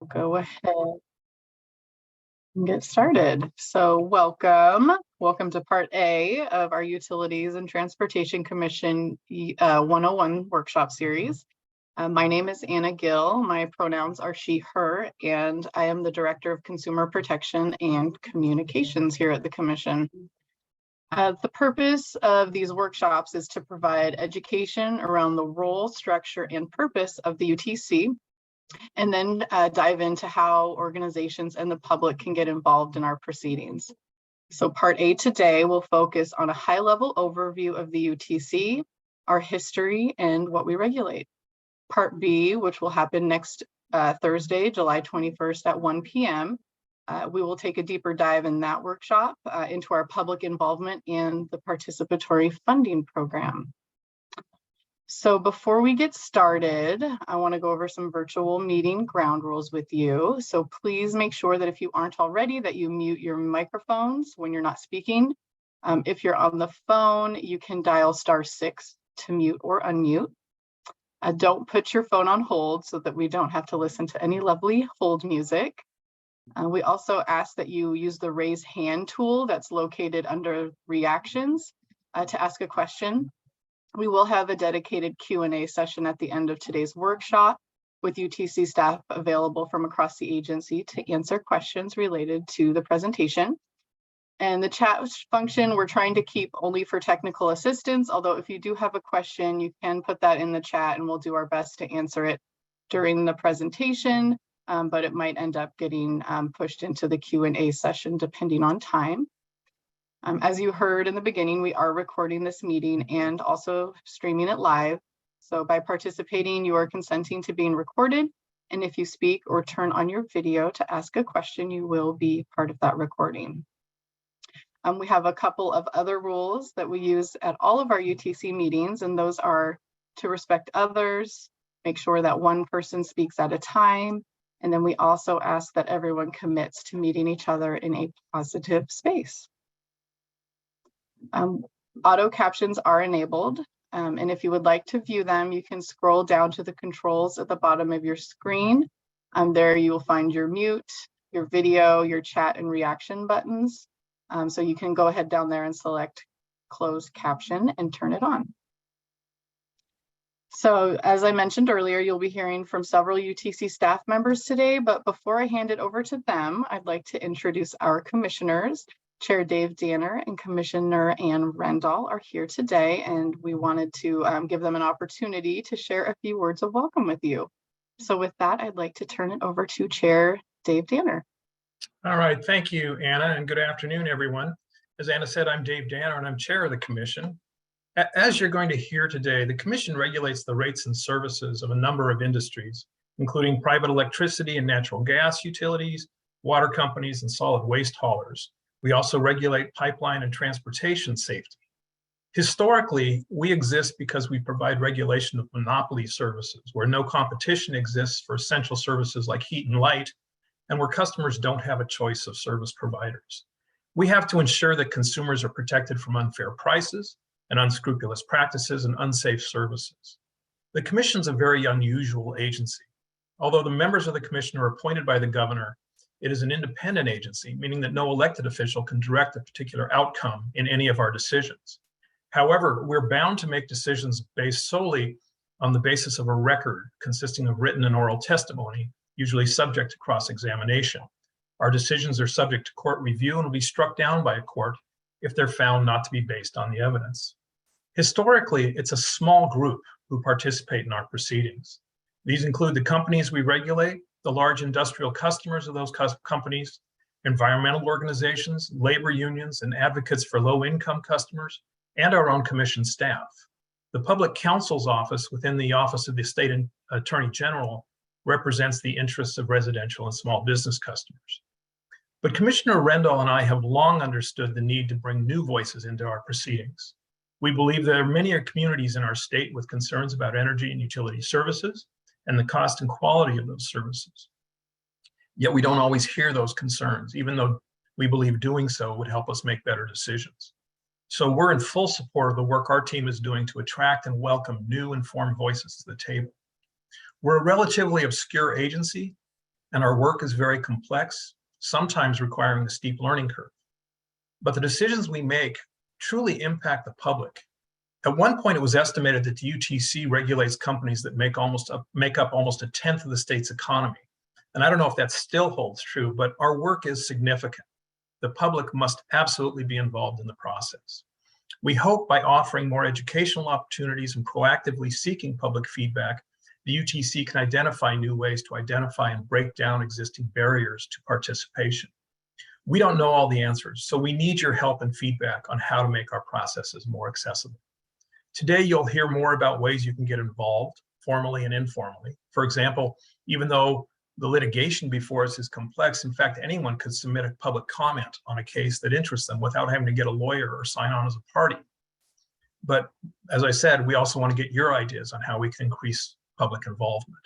Go ahead and get started. So welcome to part A of our Utilities and Transportation Commission 101 workshop series. My name is Anna Gill. My pronouns are she, her, and I am the Director of Consumer Protection and Communications here at the Commission. The purpose of these workshops is to provide education around the role, structure, and purpose of the UTC, and then dive into how organizations and the public can get involved in our proceedings. So part A today will focus on a high-level overview of the UTC, our history, and what we regulate. Part B, which will happen next Thursday, July 21st at 1 p.m., we will take a deeper dive in that workshop into our public involvement in the participatory funding program. So before we get started, I want to go over some virtual meeting ground rules with you. So please make sure that if you aren't already, that you mute your microphones when you're not speaking. If you're on the phone, you can dial *6 to mute or unmute. Don't put your phone on hold so that we don't have to listen to any lovely hold music. We also ask that you use the raise hand tool that's located under reactions to ask a question. We will have a dedicated Q&A session at the end of today's workshop with UTC staff available from across the agency to answer questions related to the presentation. And the chat function, we're trying to keep only for technical assistance, although if you do have a question, you can put that in the chat and we'll do our best to answer it during the presentation, but it might end up getting pushed into the Q&A session depending on time. As you heard in the beginning, we are recording this meeting and also streaming it live. So by participating, you are consenting to being recorded. And if you speak or turn on your video to ask a question, you will be part of that recording. We have a couple of other rules that we use at all of our UTC meetings, and those are to respect others, make sure that one person speaks at a time, and then we also ask that everyone commits to meeting each other in a positive space. Auto captions are enabled, and if you would like to view them, you can scroll down to the controls at the bottom of your screen. There you will find your mute, your video, your chat, and reaction buttons. So you can go ahead down there and select closed caption and turn it on. So as I mentioned earlier, you'll be hearing from several UTC staff members today, but before I hand it over to them, I'd like to introduce our commissioners. Chair Dave Danner and Commissioner Ann Rendall are here today, and we wanted to give them an opportunity to share a few words of welcome with you. So with that, I'd like to turn it over to Chair Dave Danner. All right, thank you, Anna, and good afternoon, everyone. As Anna said, I'm Dave Danner, and I'm chair of the Commission. As you're going to hear today, the Commission regulates the rates and services of a number of industries, including private electricity and natural gas utilities, water companies, and solid waste haulers. We also regulate pipeline and transportation safety. Historically, we exist because we provide regulation of monopoly services, where no competition exists for essential services like heat and light, and where customers don't have a choice of service providers. We have to ensure that consumers are protected from unfair prices and unscrupulous practices and unsafe services. The Commission's a very unusual agency. Although the members of the Commission are appointed by the governor, it is an independent agency, meaning that no elected official can direct a particular outcome in any of our decisions. However, we're bound to make decisions based solely on the basis of a record consisting of written and oral testimony, usually subject to cross-examination. Our decisions are subject to court review and will be struck down by a court if they're found not to be based on the evidence. Historically, it's a small group who participate in our proceedings. These include the companies we regulate, the large industrial customers of those companies, environmental organizations, labor unions, and advocates for low-income customers, and our own Commission staff. The Public Counsel's Office within the Office of the State Attorney General represents the interests of residential and small business customers. But Commissioner Rendall and I have long understood the need to bring new voices into our proceedings. We believe there are many communities in our state with concerns about energy and utility services and the cost and quality of those services. Yet we don't always hear those concerns, even though we believe doing so would help us make better decisions. So we're in full support of the work our team is doing to attract and welcome new informed voices to the table. We're a relatively obscure agency, and our work is very complex, sometimes requiring a steep learning curve. But the decisions we make truly impact the public. At one point, it was estimated that the UTC regulates companies that make up almost a tenth of the state's economy. And I don't know if that still holds true, but our work is significant. The public must absolutely be involved in the process. We hope by offering more educational opportunities and proactively seeking public feedback, the UTC can identify new ways to identify and break down existing barriers to participation. We don't know all the answers, so we need your help and feedback on how to make our processes more accessible. Today, you'll hear more about ways you can get involved, formally and informally. For example, even though the litigation before us is complex, in fact, anyone could submit a public comment on a case that interests them without having to get a lawyer or sign on as a party. But as I said, we also want to get your ideas on how we can increase public involvement.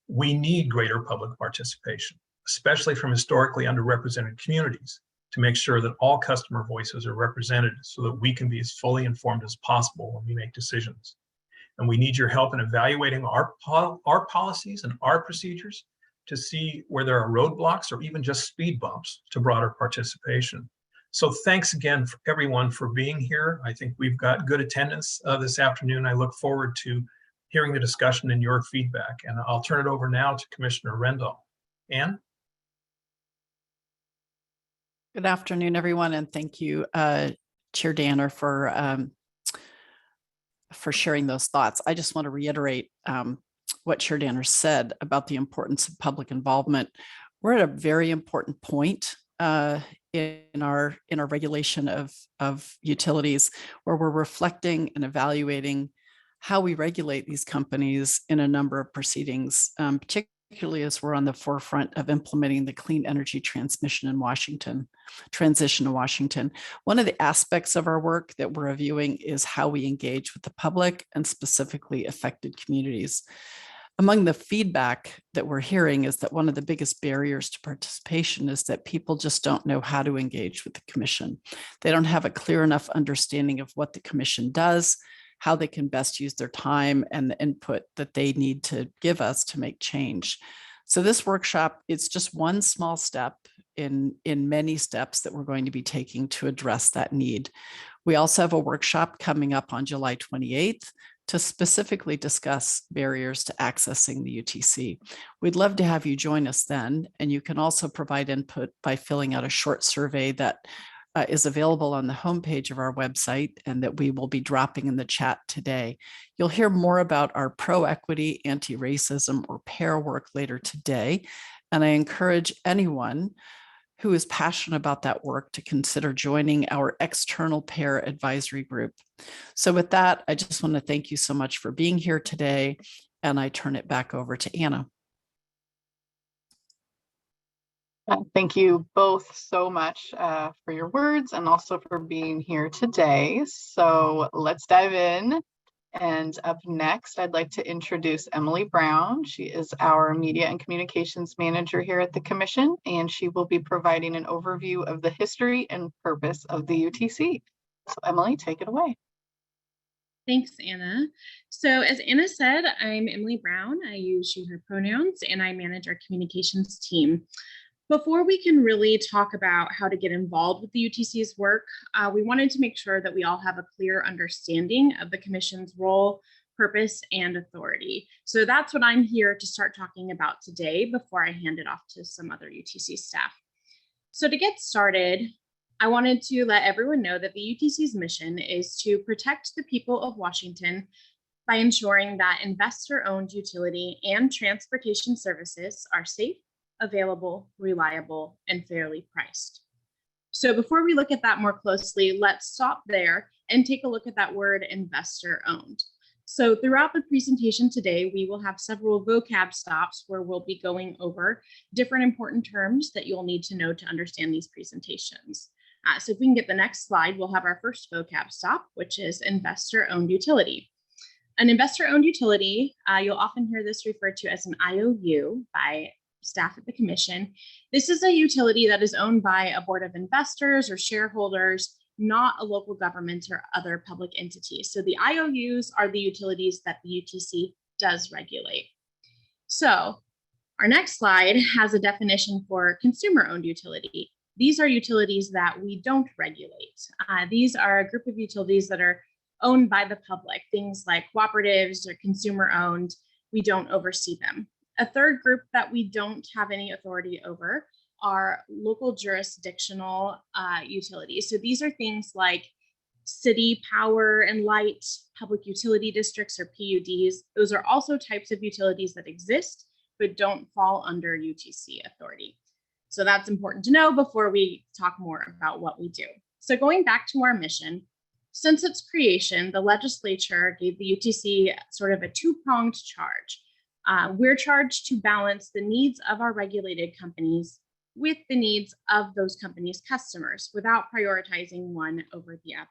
We need greater public participation, especially from historically underrepresented communities, to make sure that all customer voices are represented so that we can be as fully informed as possible when we make decisions. And we need your help in evaluating our policies and our procedures to see where there are roadblocks or even just speed bumps to broader participation. So thanks again for everyone for being here. I think we've got good attendance this afternoon. I look forward to hearing the discussion and your feedback. And I'll turn it over now to Commissioner Rendall. Ann? Good afternoon, everyone, and thank you, Chair Danner, for sharing those thoughts. I just want to reiterate what Chair Danner said about the importance of public involvement. We're at a very important point in our regulation of utilities, where we're reflecting and evaluating how we regulate these companies in a number of proceedings, particularly as we're on the forefront of implementing the clean energy transition in Washington. One of the aspects of our work that we're reviewing is how we engage with the public and specifically affected communities. Among the feedback that we're hearing is that one of the biggest barriers to participation is that people just don't know how to engage with the commission. They don't have a clear enough understanding of what the commission does, how they can best use their time and the input that they need to give us to make change. So this workshop, it's just one small step in many steps that we're going to be taking to address that need. We also have a workshop coming up on July 28th to specifically discuss barriers to accessing the UTC. We'd love to have you join us then, and you can also provide input by filling out a short survey that is available on the homepage of our website and that we will be dropping in the chat today. You'll hear more about our pro-equity, anti-racism, or PAIR work later today, and I encourage anyone who is passionate about that work to consider joining our external PAIR advisory group. So with that, I just want to thank you so much for being here today, and I turn it back over to Anna. Thank you both so much for your words and also for being here today. So let's dive in. And up next, I'd like to introduce Emily Brown. She is our Media and Communications Manager here at the Commission, and she will be providing an overview of the history and purpose of the UTC. So Emily, take it away. Thanks, Anna. So as Anna said, I'm Emily Brown. I use she, her pronouns, and I manage our communications team. Before we can really talk about how to get involved with the UTC's work, we wanted to make sure that we all have a clear understanding of the Commission's role, purpose, and authority. So that's what I'm here to start talking about today before I hand it off to some other UTC staff. So to get started, I wanted to let everyone know that the UTC's mission is to protect the people of Washington by ensuring that investor-owned utility and transportation services are safe, available, reliable, and fairly priced. So before we look at that more closely, let's stop there and take a look at that word investor-owned. So throughout the presentation today, we will have several vocab stops where we'll be going over different important terms that you'll need to know to understand these presentations. So if we can get the next slide, we'll have our first vocab stop, which is investor-owned utility. An investor-owned utility, you'll often hear this referred to as an IOU by staff at the Commission. This is a utility that is owned by a board of investors or shareholders, not a local government or other public entities. So the IOUs are the utilities that the UTC does regulate. So Our next slide has a definition for consumer-owned utility. These are utilities that we don't regulate. These are a group of utilities that are owned by the public, things like cooperatives or consumer-owned. We don't oversee them. A third group that we don't have any authority over are local jurisdictional utilities. So these are things like city power and light, public utility districts or PUDs. Those are also types of utilities that exist but don't fall under UTC authority. So that's important to know before we talk more about what we do. So going back to our mission, since its creation, the legislature gave the UTC sort of a two-pronged charge. We're charged to balance the needs of our regulated companies with the needs of those companies' customers without prioritizing one over the other.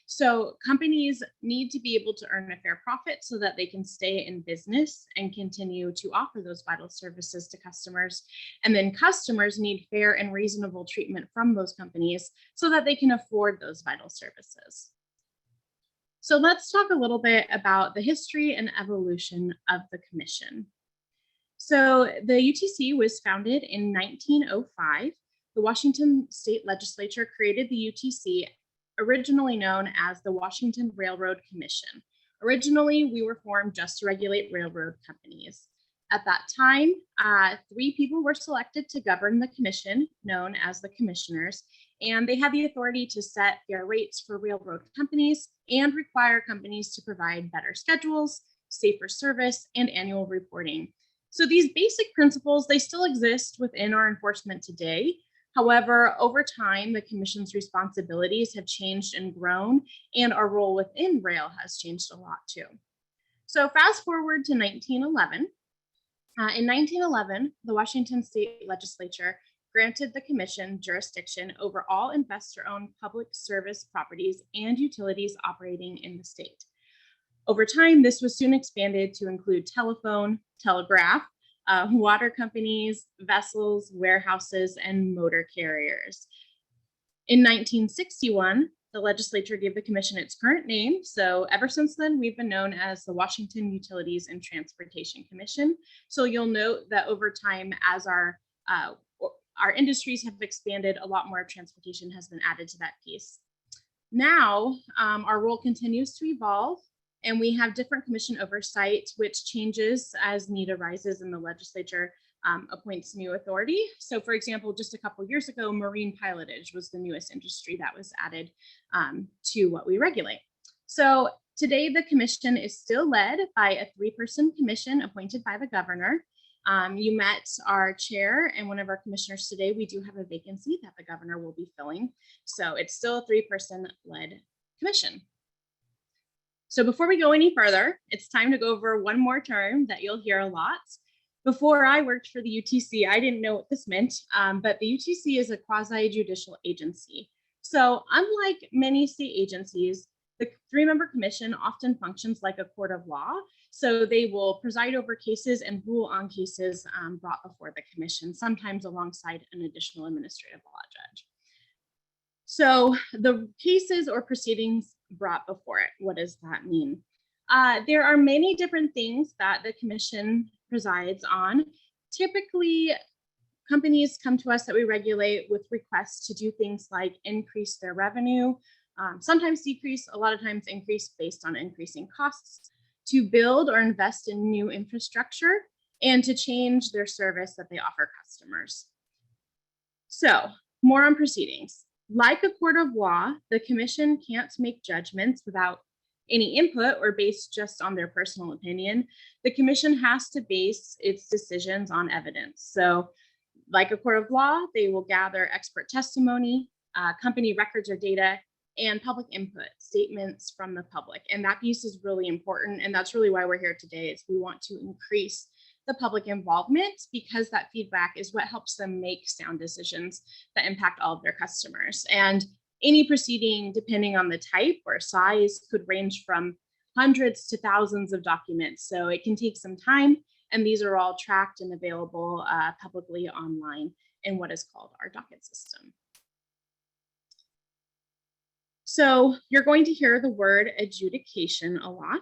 So companies need to be able to earn a fair profit so that they can stay in business and continue to offer those vital services to customers. And then customers need fair and reasonable treatment from those companies so that they can afford those vital services. So let's talk a little bit about the history and evolution of the commission. So the UTC was founded in 1905. The Washington State Legislature created the UTC, originally known as the Washington Railroad Commission. Originally, we were formed just to regulate railroad companies. At that time, 3 people were selected to govern the commission, known as the commissioners, and they had the authority to set fair rates for railroad companies and require companies to provide better schedules, safer service, and annual reporting. So these basic principles, they still exist within our enforcement today. However, over time, the commission's responsibilities have changed and grown, and our role within rail has changed a lot too. So fast forward to 1911. In 1911, the Washington State Legislature granted the commission jurisdiction over all investor-owned public service properties and utilities operating in the state. Over time, this was soon expanded to include telephone, telegraph, water companies, vessels, warehouses, and motor carriers. In 1961, the legislature gave the commission its current name. So ever since then, we've been known as the Washington Utilities and Transportation Commission. So you'll note that over time, as our industries have expanded, a lot more transportation has been added to that piece. Now, our role continues to evolve, and we have different commission oversight, which changes as need arises, and the legislature appoints new authority. So for example, just a couple years ago, marine pilotage was the newest industry that was added to what we regulate. So today, the commission is still led by a 3-person commission appointed by the governor. You met our chair and one of our commissioners today. We do have a vacancy that the governor will be filling. So it's still a 3-person led commission. So before we go any further, it's time to go over one more term that you'll hear a lot. Before I worked for the UTC, I didn't know what this meant, but the UTC is a quasi-judicial agency. So unlike many state agencies, the 3-member commission often functions like a court of law. So they will preside over cases and rule on cases brought before the commission, sometimes alongside an additional administrative law judge. So the cases or proceedings brought before it, what does that mean? There are many different things that the commission presides on. Typically, companies come to us that we regulate with requests to do things like increase their revenue, sometimes decrease, a lot of times increase based on increasing costs, to build or invest in new infrastructure, and to change their service that they offer customers. So, more on proceedings. Like a court of law, the commission can't make judgments without any input or based just on their personal opinion. The commission has to base its decisions on evidence. So, like a court of law, they will gather expert testimony, company records or data, and public input, statements from the public. And that piece is really important. And that's really why we're here today, is we want to increase the public involvement, because that feedback is what helps them make sound decisions that impact all of their customers. And any proceeding, depending on the type or size, could range from hundreds to thousands of documents. So it can take some time, and these are all tracked and available publicly online in what is called our docket system. So you're going to hear the word adjudication a lot.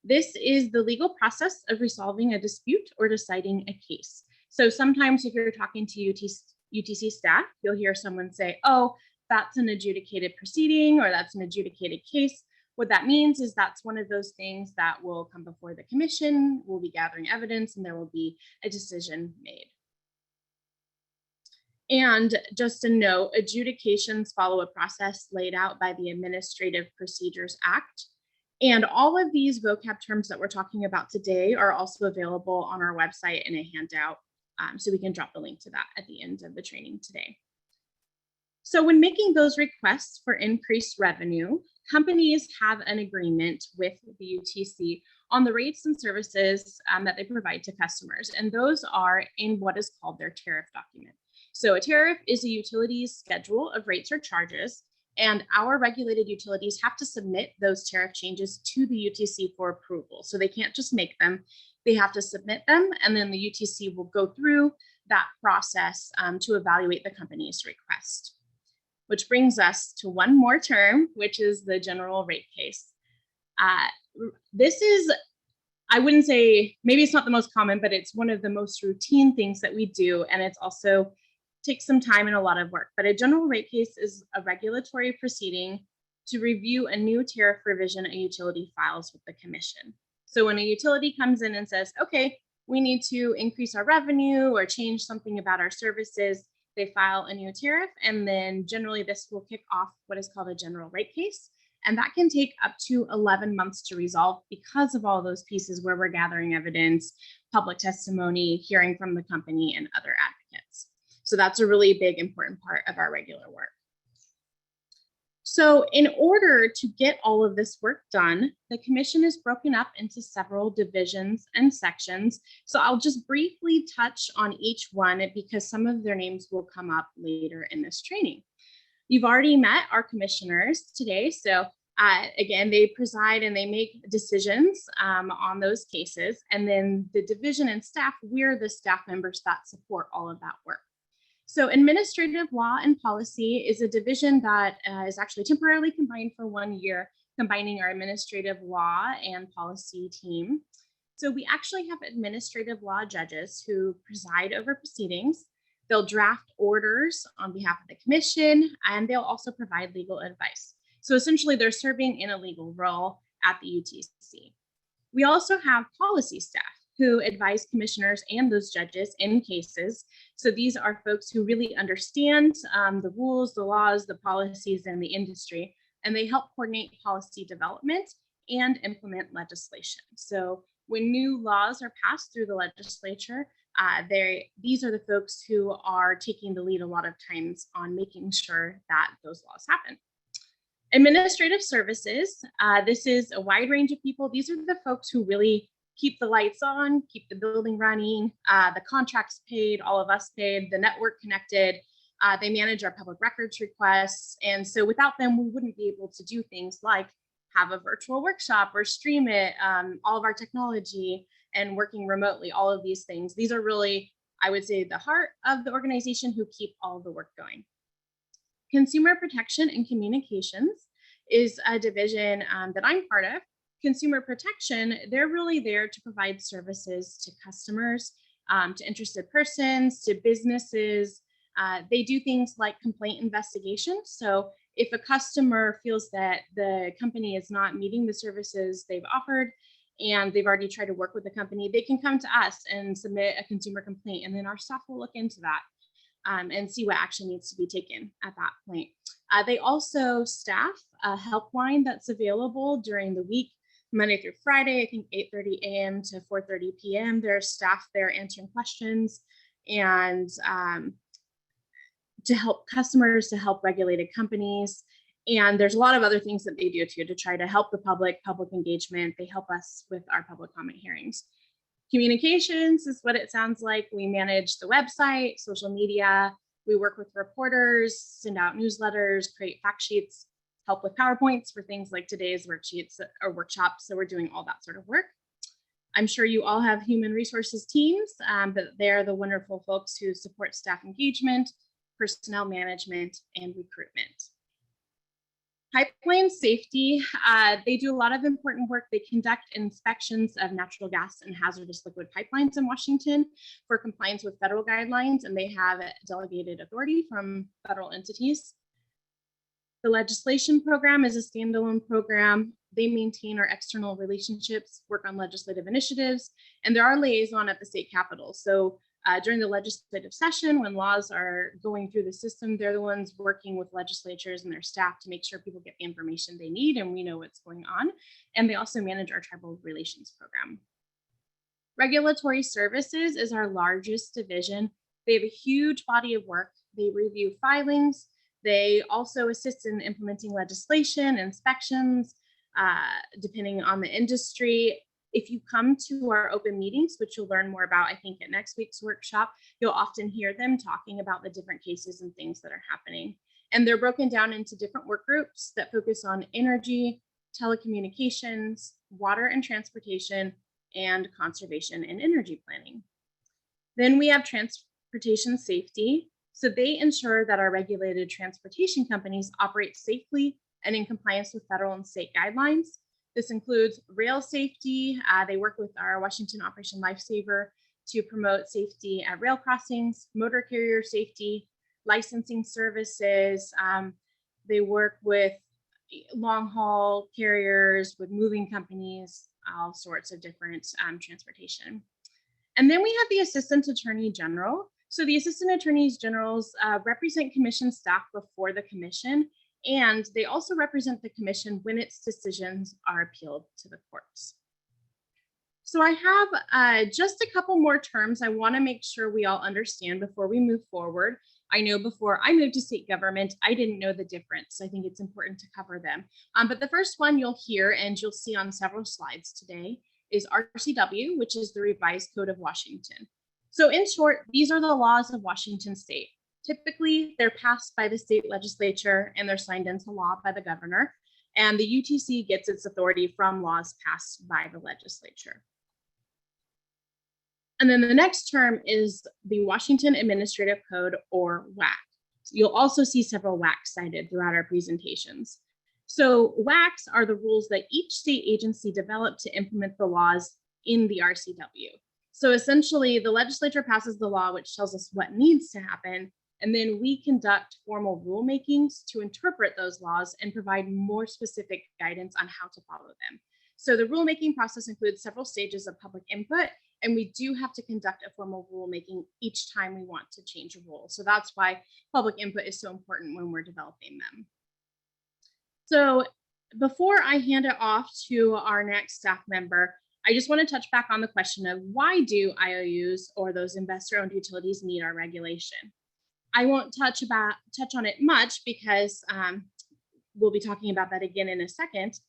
This is the legal process of resolving a dispute or deciding a case. So sometimes if you're talking to UTC staff, you'll hear someone say, oh, that's an adjudicated proceeding or that's an adjudicated case. What that means is that's one of those things that will come before the commission, we'll be gathering evidence, and there will be a decision made. And just a note, adjudications follow a process laid out by the Administrative Procedures Act. And all of these vocab terms that we're talking about today are also available on our website in a handout. So we can drop the link to that at the end of the training today. So when making those requests for increased revenue, companies have an agreement with the UTC on the rates and services that they provide to customers. And those are in what is called their tariff document. So a tariff is a utility's schedule of rates or charges, and our regulated utilities have to submit those tariff changes to the UTC for approval. So they can't just make them, they have to submit them, and then the UTC will go through that process to evaluate the company's request. Which brings us to one more term, which is the general rate case. This is, I wouldn't say, maybe it's not the most common, but it's one of the most routine things that we do. And it's also takes some time and a lot of work. But a general rate case is a regulatory proceeding to review a new tariff revision a utility files with the commission. So when a utility comes in and says, okay, we need to increase our revenue or change something about our services, they file a new tariff, and then generally this will kick off what is called a general rate case. And that can take up to 11 months to resolve because of all those pieces where we're gathering evidence, public testimony, hearing from the company, and other advocates. So that's a really big, important part of our regular work. So in order to get all of this work done, the commission is broken up into several divisions and sections. So I'll just briefly touch on each one because some of their names will come up later in this training. You've already met our commissioners today. So again, they preside and they make decisions on those cases. And then the division and staff, we're the staff members that support all of that work. So administrative law and policy is a division that is actually temporarily combined for 1 year, combining our administrative law and policy team. So we actually have administrative law judges who preside over proceedings. They'll draft orders on behalf of the commission, and they'll also provide legal advice. So essentially they're serving in a legal role at the UTC. We also have policy staff who advise commissioners and those judges in cases. So these are folks who really understand the rules, the laws, the policies, and the industry, and they help coordinate policy development and implement legislation. So when new laws are passed through the legislature, these are the folks who are taking the lead a lot of times on making sure that those laws happen. Administrative services, this is a wide range of people. These are the folks who really keep the lights on, keep the building running, the contracts paid, all of us paid, the network connected. They manage our public records requests. And so without them, we wouldn't be able to do things like have a virtual workshop or stream it, all of our technology and working remotely, all of these things. These are really, I would say, the heart of the organization who keep all the work going. Consumer protection and communications is a division that I'm part of. Consumer protection, they're really there to provide services to customers, to interested persons, to businesses. They do things like complaint investigations. So if a customer feels that the company is not meeting the services they've offered and they've already tried to work with the company, they can come to us and submit a consumer complaint, and then our staff will look into that and see what action needs to be taken at that point. They also staff a helpline that's available during the week, Monday through Friday, I think 8:30 a.m. to 4:30 p.m. There's staff there answering questions and to help customers, to help regulated companies. And there's a lot of other things that they do too to try to help the public engagement. They help us with our public comment hearings. Communications is what it sounds like. We manage the website, social media. We work with reporters, send out newsletters, create fact sheets, help with PowerPoints for things like today's worksheets or workshops. So we're doing all that sort of work. I'm sure you all have human resources teams, but they're the wonderful folks who support staff engagement, personnel management, and recruitment. Pipeline safety, they do a lot of important work. They conduct inspections of natural gas and hazardous liquid pipelines in Washington for compliance with federal guidelines, and they have delegated authority from federal entities. The legislation program is a standalone program. They maintain our external relationships, work on legislative initiatives, and there are liaison at the state capitol. So during the legislative session, when laws are going through the system, they're the ones working with legislatures and their staff to make sure people get the information they need and we know what's going on. And they also manage our tribal relations program. Regulatory services is our largest division. They have a huge body of work. They review filings. They also assist in implementing legislation, inspections, depending on the industry. If you come to our open meetings, which you'll learn more about, I think, at next week's workshop, you'll often hear them talking about the different cases and things that are happening. And they're broken down into different work groups that focus on energy, telecommunications, water and transportation, and conservation and energy planning. Then we have transportation safety. So they ensure that our regulated transportation companies operate safely and in compliance with federal and state guidelines. This includes rail safety. They work with our Washington Operation Lifesaver to promote safety at rail crossings, motor carrier safety, licensing services. They work with long haul carriers, with moving companies, all sorts of different transportation. And then we have the Assistant Attorney General. So the Assistant Attorneys Generals represent commission staff before the commission, and they also represent the commission when its decisions are appealed to the courts. So I have just a couple more terms I want to make sure we all understand before we move forward. I know before I moved to state government, I didn't know the difference. I think it's important to cover them. But the first one you'll hear and you'll see on several slides today is RCW, which is the Revised Code of Washington. So in short, these are the laws of Washington state. Typically, they're passed by the state legislature and they're signed into law by the governor. And the UTC gets its authority from laws passed by the legislature. And then the next term is the Washington Administrative Code, or WAC. You'll also see several WACs cited throughout our presentations. So WACs are the rules that each state agency developed to implement the laws in the RCW. So essentially, the legislature passes the law, which tells us what needs to happen, and then we conduct formal rulemakings to interpret those laws and provide more specific guidance on how to follow them. So the rulemaking process includes several stages of public input, and we do have to conduct a formal rulemaking each time we want to change a rule. So that's why public input is so important when we're developing them. So before I hand it off to our next staff member, I just want to touch back on the question of why do IOUs or those investor-owned utilities need our regulation? I won't touch on it much because we'll be talking about that again in a second.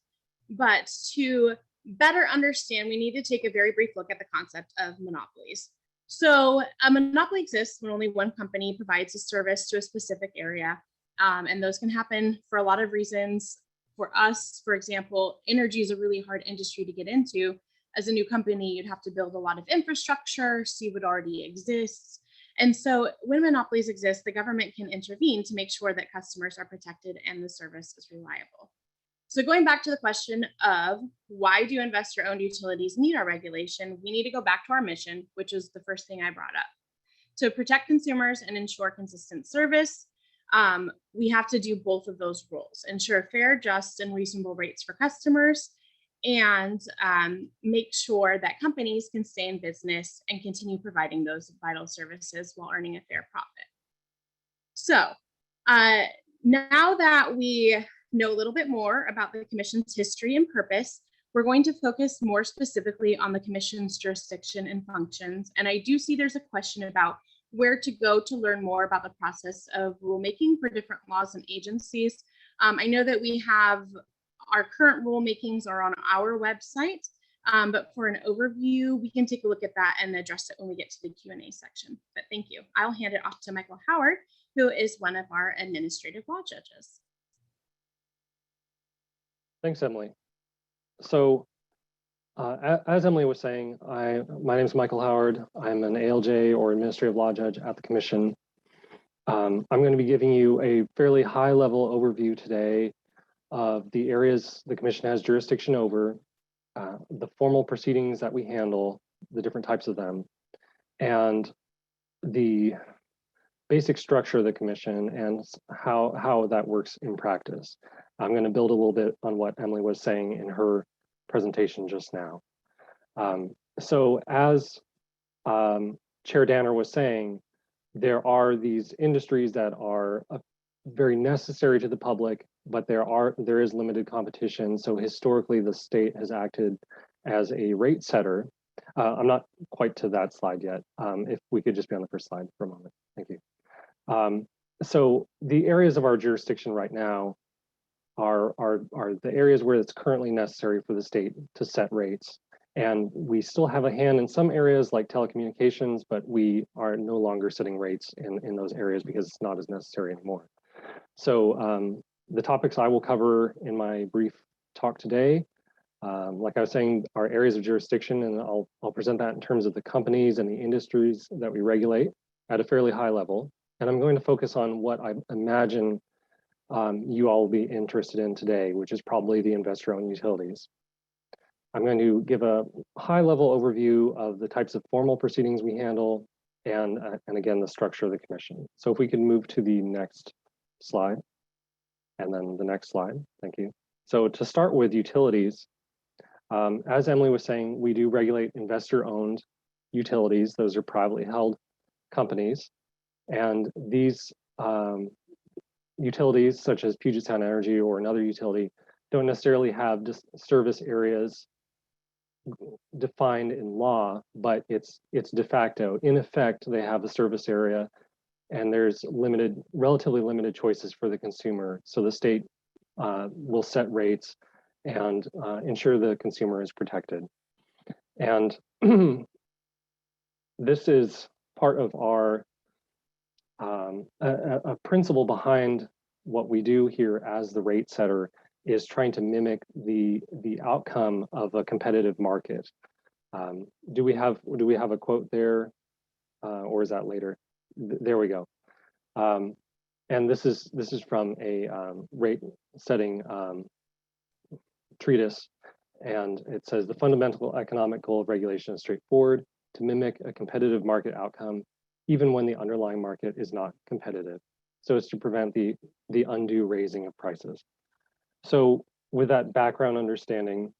But to better understand, we need to take a very brief look at the concept of monopolies. So a monopoly exists when only one company provides a service to a specific area. And those can happen for a lot of reasons. For us, for example, energy is a really hard industry to get into. As a new company, you'd have to build a lot of infrastructure, see what already exists. And so when monopolies exist, the government can intervene to make sure that customers are protected and the service is reliable. So going back to the question of why do investor-owned utilities need our regulation, we need to go back to our mission, which is the first thing I brought up. To protect consumers and ensure consistent service, we have to do both of those roles: ensure fair, just, and reasonable rates for customers, and make sure that companies can stay in business and continue providing those vital services while earning a fair profit. So now that we know a little bit more about the Commission's history and purpose, we're going to focus more specifically on the Commission's jurisdiction and functions. And I do see there's a question about where to go to learn more about the process of rulemaking for different laws and agencies. I know that we have our current rulemakings are on our website, but for an overview, we can take a look at that and address it when we get to the Q&A section. But thank you. I'll hand it off to Michael Howard, who is one of our administrative law judges. Thanks, Emily. So as Emily was saying, my name is Michael Howard. I'm an ALJ or administrative law judge at the Commission. I'm going to be giving you a fairly high-level overview today of the areas the commission has jurisdiction over, the formal proceedings that we handle, the different types of them, and the basic structure of the commission and how that works in practice. I'm going to build a little bit on what Emily was saying in her presentation just now. So as Chair Danner was saying, there are these industries that are very necessary to the public, but there is limited competition. So historically, the state has acted as a rate setter. I'm not quite to that slide yet. If we could just be on the first slide for a moment. Thank you. So the areas of our jurisdiction right now are the areas where it's currently necessary for the state to set rates. And we still have a hand in some areas like telecommunications, but we are no longer setting rates in those areas because it's not as necessary anymore. So the topics I will cover in my brief talk today, like I was saying, are areas of jurisdiction, and I'll present that in terms of the companies and the industries that we regulate at a fairly high level. And I'm going to focus on what I imagine you all will be interested in today, which is probably the investor-owned utilities. I'm going to give a high-level overview of the types of formal proceedings we handle, and again, the structure of the commission. So if we could move to the next slide, and then the next slide, thank you. So to start with utilities, as Emily was saying, we do regulate investor-owned utilities. Those are privately held companies. And these utilities, such as Puget Sound Energy or another utility, don't necessarily have service areas defined in law, but it's de facto. In effect, they have a service area, and there's relatively limited choices for the consumer. So the state will set rates and ensure the consumer is protected. And this is part of our a principle behind what we do here as the rate setter is trying to mimic the outcome of a competitive market. Do we have a quote there, or is that later? There we go. And this is from a rate setting treatise, and it says the fundamental economic goal of regulation is straightforward: to mimic a competitive market outcome, even when the underlying market is not competitive, so as to prevent the undue raising of prices. So with that background understanding,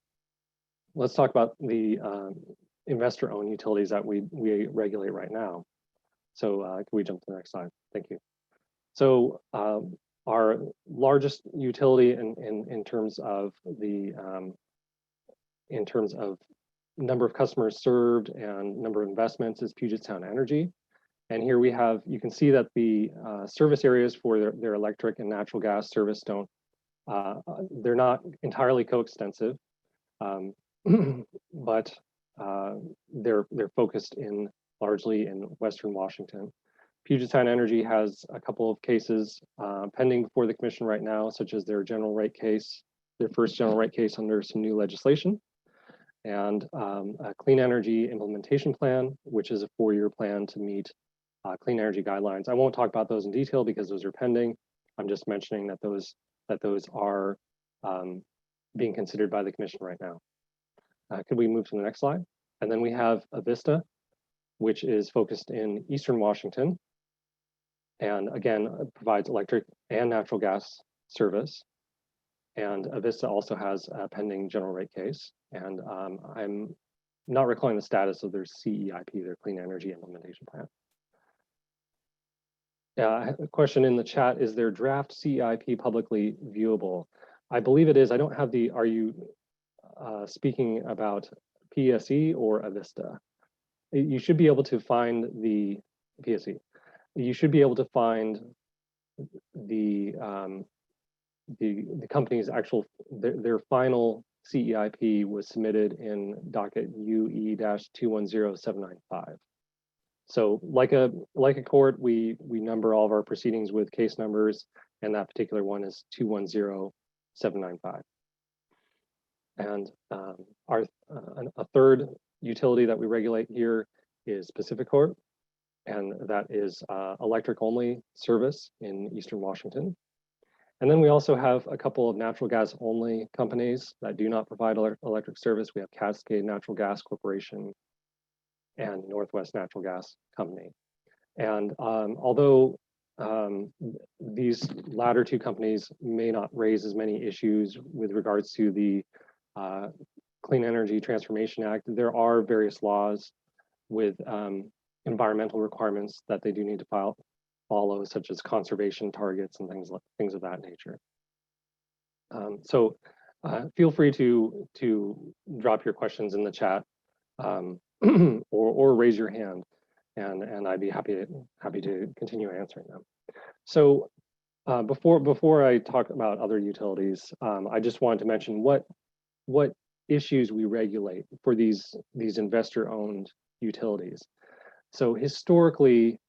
let's talk about the investor-owned utilities that we regulate right now. So can we jump to the next slide? Thank you. So our largest utility in terms of the number of customers served and number of investments is Puget Sound Energy. And here we have, you can see that the service areas for their electric and natural gas service they're not entirely coextensive, but they're focused largely in Western Washington. Puget Sound Energy has a couple of cases pending before the commission right now, such as their first general rate case under some new legislation, and a clean energy implementation plan, which is a 4-year plan to meet clean energy guidelines. I won't talk about those in detail because those are pending. I'm just mentioning that those are being considered by the commission right now. Could we move to the next slide? And then we have Avista, which is focused in Eastern Washington, and again, provides electric and natural gas service. And Avista also has a pending general rate case. And I'm not recalling the status of their CEIP, their Clean Energy Implementation Plan. A question in the chat, is their draft CEIP publicly viewable? I believe it is. I don't have are you speaking about PSE or Avista? You should be able to find the PSE. You should be able to find the company's their final CEIP was submitted in docket UE-210795. So like a court, we number all of our proceedings with case numbers, and that particular one is 210795. And a third utility that we regulate here is PacifiCorp, and that is electric only service in Eastern Washington. And then we also have a couple of natural gas only companies that do not provide electric service. We have Cascade Natural Gas Corporation and Northwest Natural Gas Company. And although these latter two companies may not raise as many issues with regards to the Clean Energy Transformation Act, there are various laws with environmental requirements that they do need to follow, such as conservation targets and things of that nature. So feel free to drop your questions in the chat or raise your hand, and I'd be happy to continue answering them. So before I talk about other utilities, I just wanted to mention what issues we regulate for these investor-owned utilities. So historically,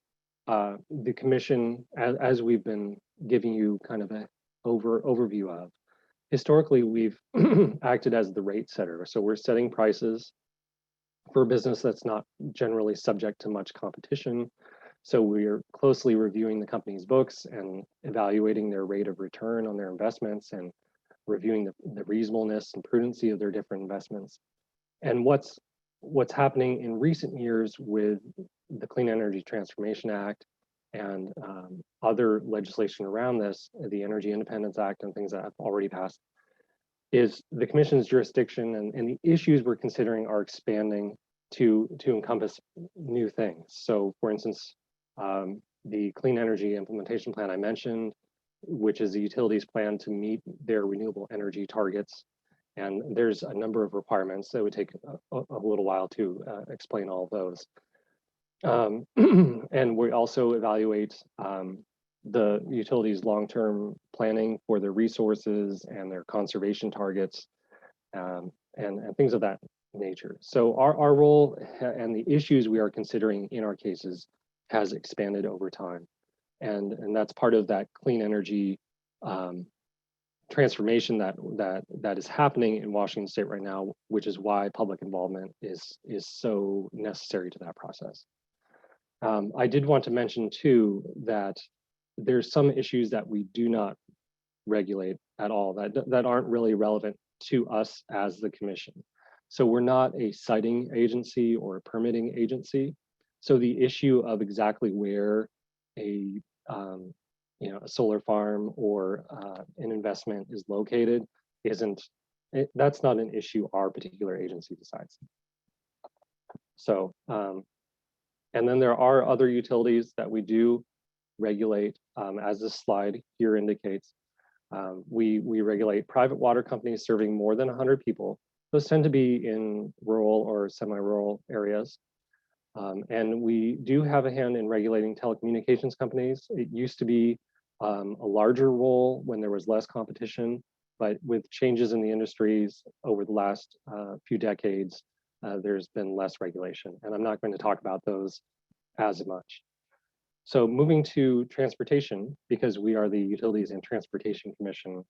the commission, as we've been giving you kind of an overview of, historically we've acted as the rate setter. So we're setting prices for a business that's not generally subject to much competition. So we're closely reviewing the company's books and evaluating their rate of return on their investments and reviewing the reasonableness and prudency of their different investments. And what's happening in recent years with the Clean Energy Transformation Act and other legislation around this, the Energy Independence Act and things that have already passed, is the commission's jurisdiction and the issues we're considering are expanding to encompass new things. So for instance, the Clean Energy Implementation Plan I mentioned, which is the utilities plan to meet their renewable energy targets. And there's a number of requirements that would take a little while to explain all of those. And we also evaluate the utilities' long-term planning for their resources and their conservation targets and things of that nature. So our role and the issues we are considering in our cases has expanded over time. And that's part of that clean energy transformation that is happening in Washington State right now, which is why public involvement is so necessary to that process. I did want to mention too that there's some issues that we do not regulate at all that aren't really relevant to us as the commission. So we're not a siting agency or a permitting agency. So the issue of exactly where a solar farm or an investment is located that's not an issue our particular agency decides. So and then there are other utilities that we do regulate, as this slide here indicates. We regulate private water companies serving more than 100 people. Those tend to be in rural or semi-rural areas. And we do have a hand in regulating telecommunications companies. It used to be a larger role when there was less competition, but with changes in the industries over the last few decades, there's been less regulation. And I'm not going to talk about those as much. So moving to transportation, because we are the Utilities and Transportation Commission,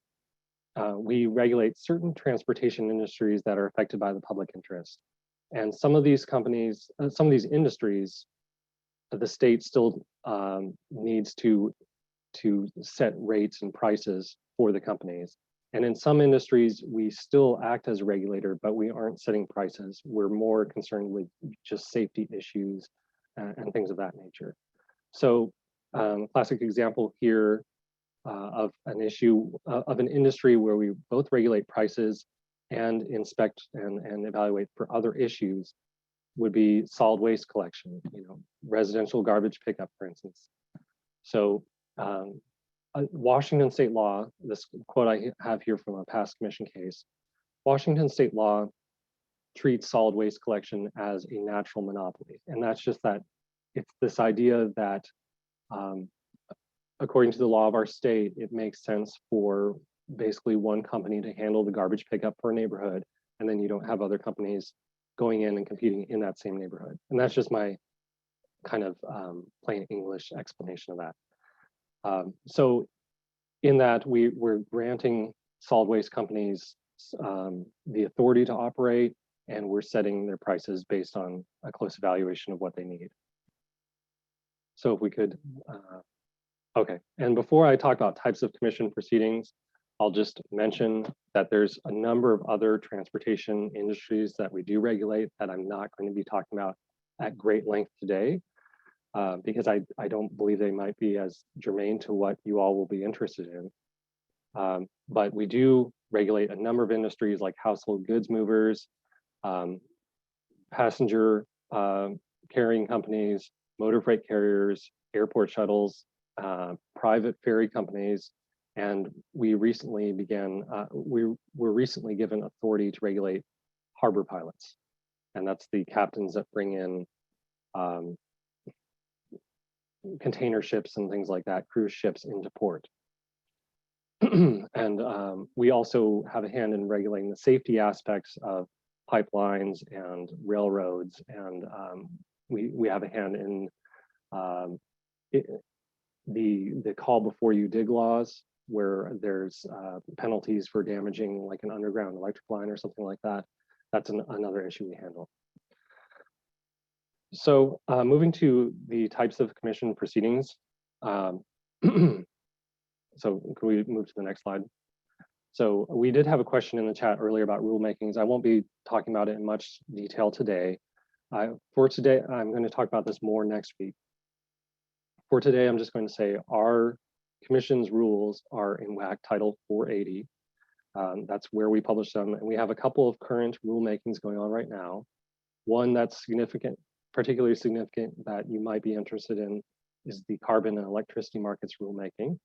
we regulate certain transportation industries that are affected by the public interest. And some of these companies, some of these industries, the state still needs to set rates and prices for the companies. And in some industries, we still act as a regulator, but we aren't setting prices. We're more concerned with just safety issues and things of that nature. So classic example here of an issue of an industry where we both regulate prices and inspect and evaluate for other issues would be solid waste collection, residential garbage pickup, for instance. So Washington state law, this quote I have here from a past commission case, Washington state law treats solid waste collection as a natural monopoly. And that's just that it's this idea that according to the law of our state, it makes sense for basically one company to handle the garbage pickup for a neighborhood, and then you don't have other companies going in and competing in that same neighborhood. And that's just my kind of plain English explanation of that. So in that we're granting solid waste companies the authority to operate, and we're setting their prices based on a close evaluation of what they need. So if we could Okay, and before I talk about types of commission proceedings, I'll just mention that there's a number of other transportation industries that we do regulate that I'm not going to be talking about at great length today, because I don't believe they might be as germane to what you all will be interested in. But we do regulate a number of industries like household goods movers, passenger carrying companies, motor freight carriers, airport shuttles, private ferry companies, and we recently were recently given authority to regulate harbor pilots, and that's the captains that bring in container ships and things like that, cruise ships into port. And we also have a hand in regulating the safety aspects of pipelines and railroads, and we have a hand in the call before you dig laws, where there's penalties for damaging like an underground electric line or something like that. That's another issue we handle. So moving to the types of commission proceedings. So can we move to the next slide? So we did have a question in the chat earlier about rulemakings. I won't be talking about it in much detail today. For today, I'm going to talk about this more next week. For today, I'm just going to say our commission's rules are in WAC Title 480. That's where we publish them. And we have a couple of current rulemakings going on right now. One that's significant, particularly significant, that you might be interested in is the carbon and electricity markets rulemaking.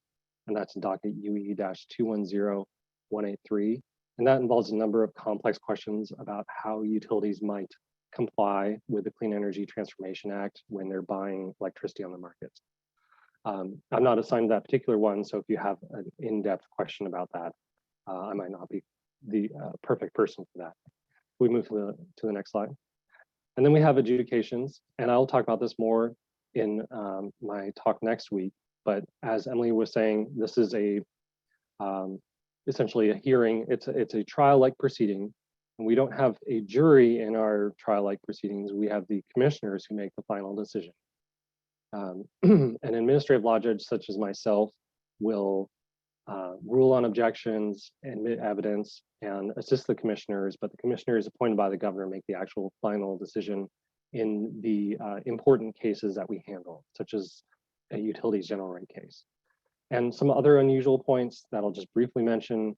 And that's docket UE-210183. And that involves a number of complex questions about how utilities might comply with the Clean Energy Transformation Act when they're buying electricity on the market. I'm not assigned that particular one, so if you have an in-depth question about that, I might not be the perfect person for that. We move to the next slide. And then we have adjudications, and I'll talk about this more in my talk next week. But as Emily was saying, this is essentially a hearing. It's a trial-like proceeding, and we don't have a jury in our trial-like proceedings. We have the commissioners who make the final decision. An administrative law judge such as myself will rule on objections, admit evidence, and assist the commissioners, but the commissioners appointed by the governor make the actual final decision in the important cases that we handle, such as a utilities general rate case. And some other unusual points that I'll just briefly mention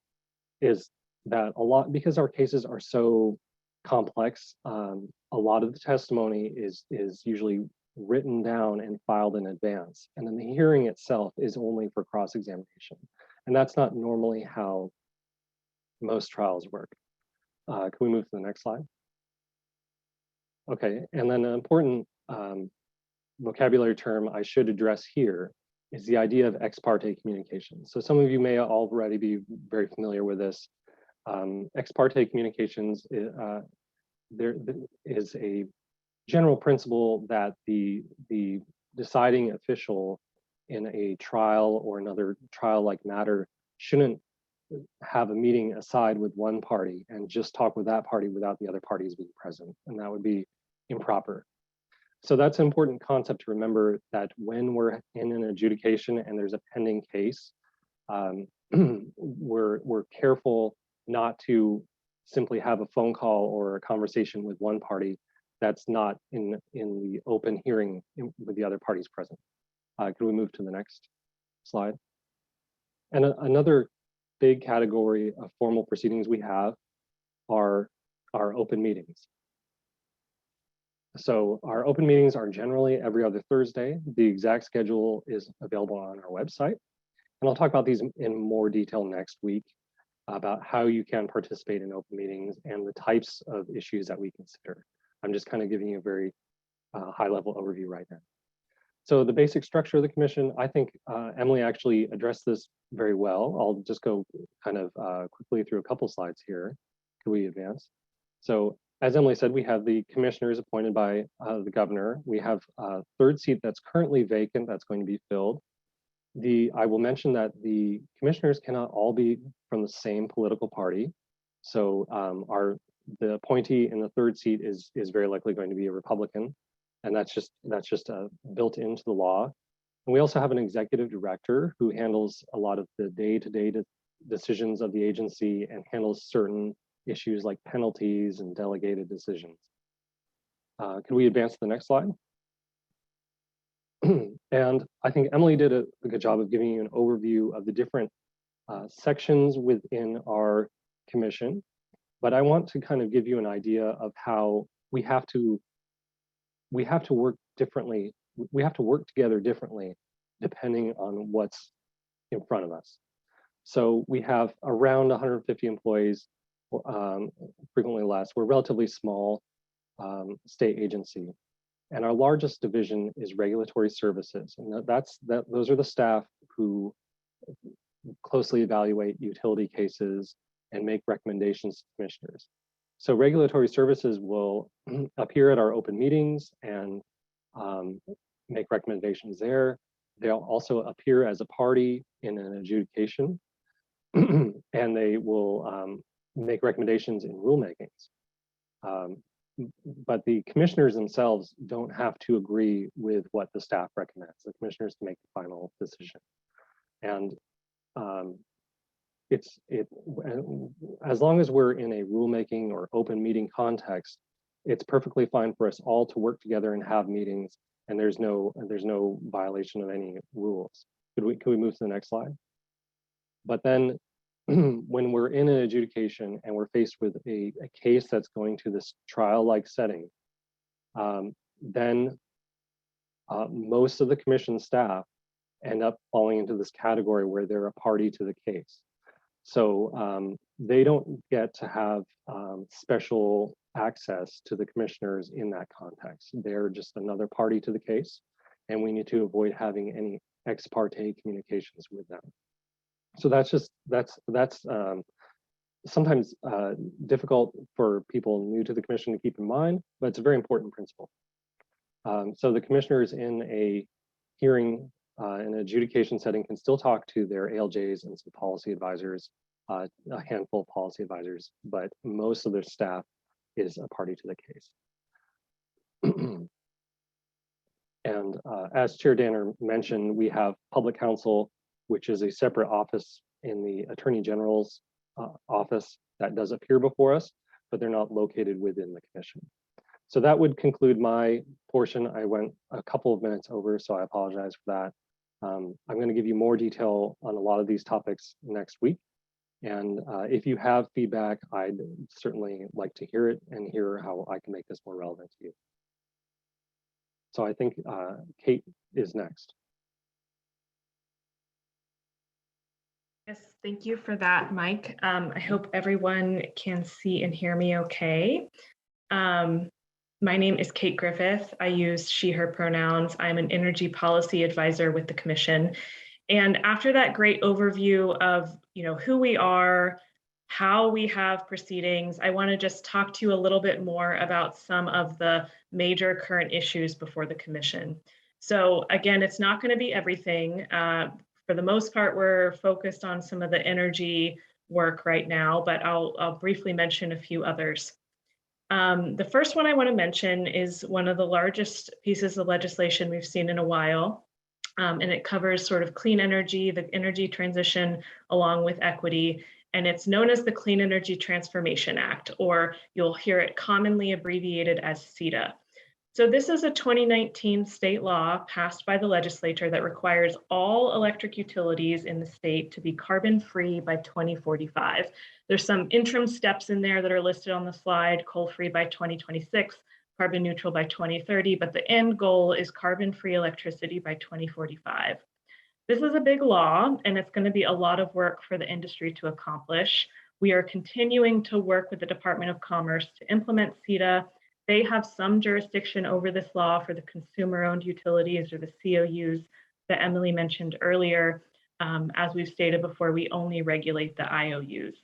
is that because our cases are so complex, a lot of the testimony is usually written down and filed in advance. And then the hearing itself is only for cross-examination. And that's not normally how most trials work. Can we move to the next slide? Okay, and then an important vocabulary term I should address here is the idea of ex parte communication. So some of you may already be very familiar with this. Ex parte communications, there is a general principle that the deciding official in a trial or another trial-like matter shouldn't have a meeting aside with one party and just talk with that party without the other parties being present, and that would be improper. So that's an important concept to remember, that when we're in an adjudication and there's a pending case, we're careful not to simply have a phone call or a conversation with one party that's not in the open hearing with the other parties present. Can we move to the next slide? And another big category of formal proceedings we have are our open meetings. So our open meetings are generally every other Thursday. The exact schedule is available on our website. And I'll talk about these in more detail next week about how you can participate in open meetings and the types of issues that we consider. I'm just kind of giving you a very high level overview right now. So the basic structure of the commission, I think Emily actually addressed this very well. I'll just go kind of quickly through a couple slides here. Can we advance? So as Emily said, we have the commissioners appointed by the governor. We have a third seat that's currently vacant that's going to be filled. I will mention that the commissioners cannot all be from the same political party. So the appointee in the third seat is very likely going to be a Republican, and that's just built into the law. And we also have an executive director who handles a lot of the day-to-day decisions of the agency and handles certain issues like penalties and delegated decisions. Can we advance to the next slide? And I think Emily did a good job of giving you an overview of the different sections within our commission, but I want to kind of give you an idea of how we have to work differently. We have to work together differently depending on what's in front of us. So we have around 150 employees, frequently less. We're a relatively small state agency. And our largest division is regulatory services. And those are the staff who closely evaluate utility cases and make recommendations to commissioners. So regulatory services will appear at our open meetings and make recommendations there. They'll also appear as a party in an adjudication, and they will make recommendations in rulemakings. But the commissioners themselves don't have to agree with what the staff recommends. The commissioners can make the final decision. And as long as we're in a rulemaking or open meeting context, it's perfectly fine for us all to work together and have meetings, and there's no violation of any rules. Could we move to the next slide? But then when we're in an adjudication and we're faced with a case that's going to this trial-like setting, then most of the commission staff end up falling into this category where they're a party to the case. So they don't get to have special access to the commissioners in that context. They're just another party to the case, and we need to avoid having any ex parte communications with them. So that's sometimes difficult for people new to the commission to keep in mind, but it's a very important principle. So the commissioners in a hearing, in an adjudication setting, can still talk to their ALJs and some policy advisors, a handful of policy advisors, but most of their staff is a party to the case. And as Chair Danner mentioned, we have public counsel, which is a separate office in the Attorney General's office that does appear before us, but they're not located within the commission. So that would conclude my portion. I went a couple of minutes over, so I apologize for that. I'm going to give you more detail on a lot of these topics next week. And if you have feedback, I'd certainly like to hear it and hear how I can make this more relevant to you. So I think Kate is next. Yes, thank you for that, Mike. I hope everyone can see and hear me okay. My name is Kate Griffith. I use she, her pronouns. I'm an energy policy advisor with the Commission. And after that great overview of who we are, how we have proceedings, I want to just talk to you a little bit more about some of the major current issues before the Commission. So again, it's not going to be everything. For the most part, we're focused on some of the energy work right now, but I'll briefly mention a few others. The first one I want to mention is one of the largest pieces of legislation we've seen in a while, and it covers sort of clean energy, the energy transition along with equity, and it's known as the Clean Energy Transformation Act, or you'll hear it commonly abbreviated as CETA. So this is a 2019 state law passed by the legislature that requires all electric utilities in the state to be carbon-free by 2045. There's some interim steps in there that are listed on the slide: coal-free by 2026, carbon neutral by 2030, but the end goal is carbon-free electricity by 2045. This is a big law, and it's going to be a lot of work for the industry to accomplish. We are continuing to work with the Department of Commerce to implement CETA. They have some jurisdiction over this law for the consumer-owned utilities, or the COUs, that Emily mentioned earlier. As we've stated before, we only regulate the IOUs.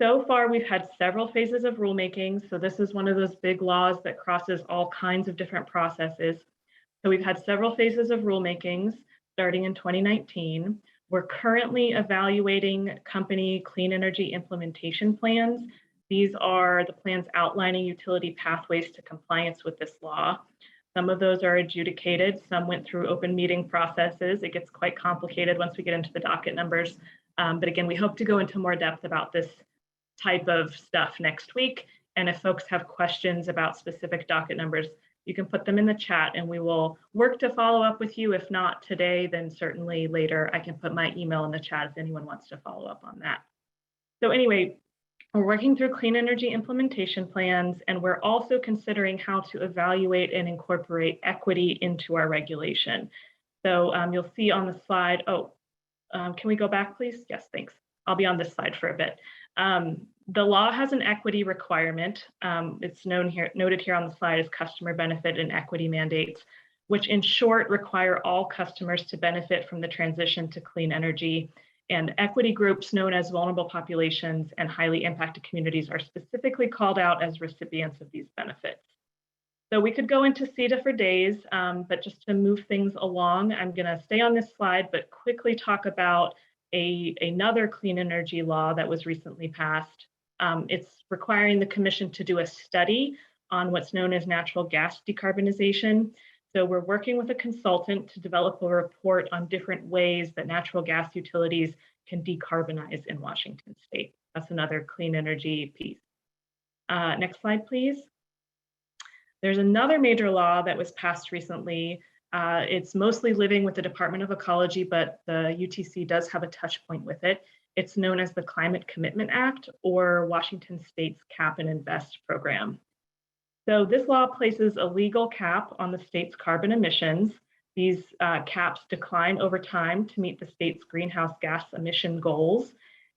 So far, we've had several phases of rulemaking. So this is one of those big laws that crosses all kinds of different processes. So we've had several phases of rulemakings starting in 2019. We're currently evaluating company clean energy implementation plans. These are the plans outlining utility pathways to compliance with this law. Some of those are adjudicated. Some went through open meeting processes. It gets quite complicated once we get into the docket numbers. But again, we hope to go into more depth about this type of stuff next week. And if folks have questions about specific docket numbers, you can put them in the chat and we will work to follow up with you. If not today, then certainly later I can put my email in the chat if anyone wants to follow up on that. So anyway, we're working through clean energy implementation plans, and we're also considering how to evaluate and incorporate equity into our regulation. So you'll see on the slide, can we go back, please? Yes, thanks. I'll be on this slide for a bit. The law has an equity requirement. It's noted here on the slide as customer benefit and equity mandates, which in short require all customers to benefit from the transition to clean energy. And equity groups known as vulnerable populations and highly impacted communities are specifically called out as recipients of these benefits. So we could go into CETA for days, but just to move things along, I'm going to stay on this slide, but quickly talk about another clean energy law that was recently passed. It's requiring the Commission to do a study on what's known as natural gas decarbonization. So we're working with a consultant to develop a report on different ways that natural gas utilities can decarbonize in Washington state. That's another clean energy piece. Next slide, please. There's another major law that was passed recently. It's mostly living with the Department of Ecology, but the UTC does have a touch point with it. It's known as the Climate Commitment Act, or Washington State's Cap and Invest program. So this law places a legal cap on the state's carbon emissions. These caps decline over time to meet the state's greenhouse gas emission goals.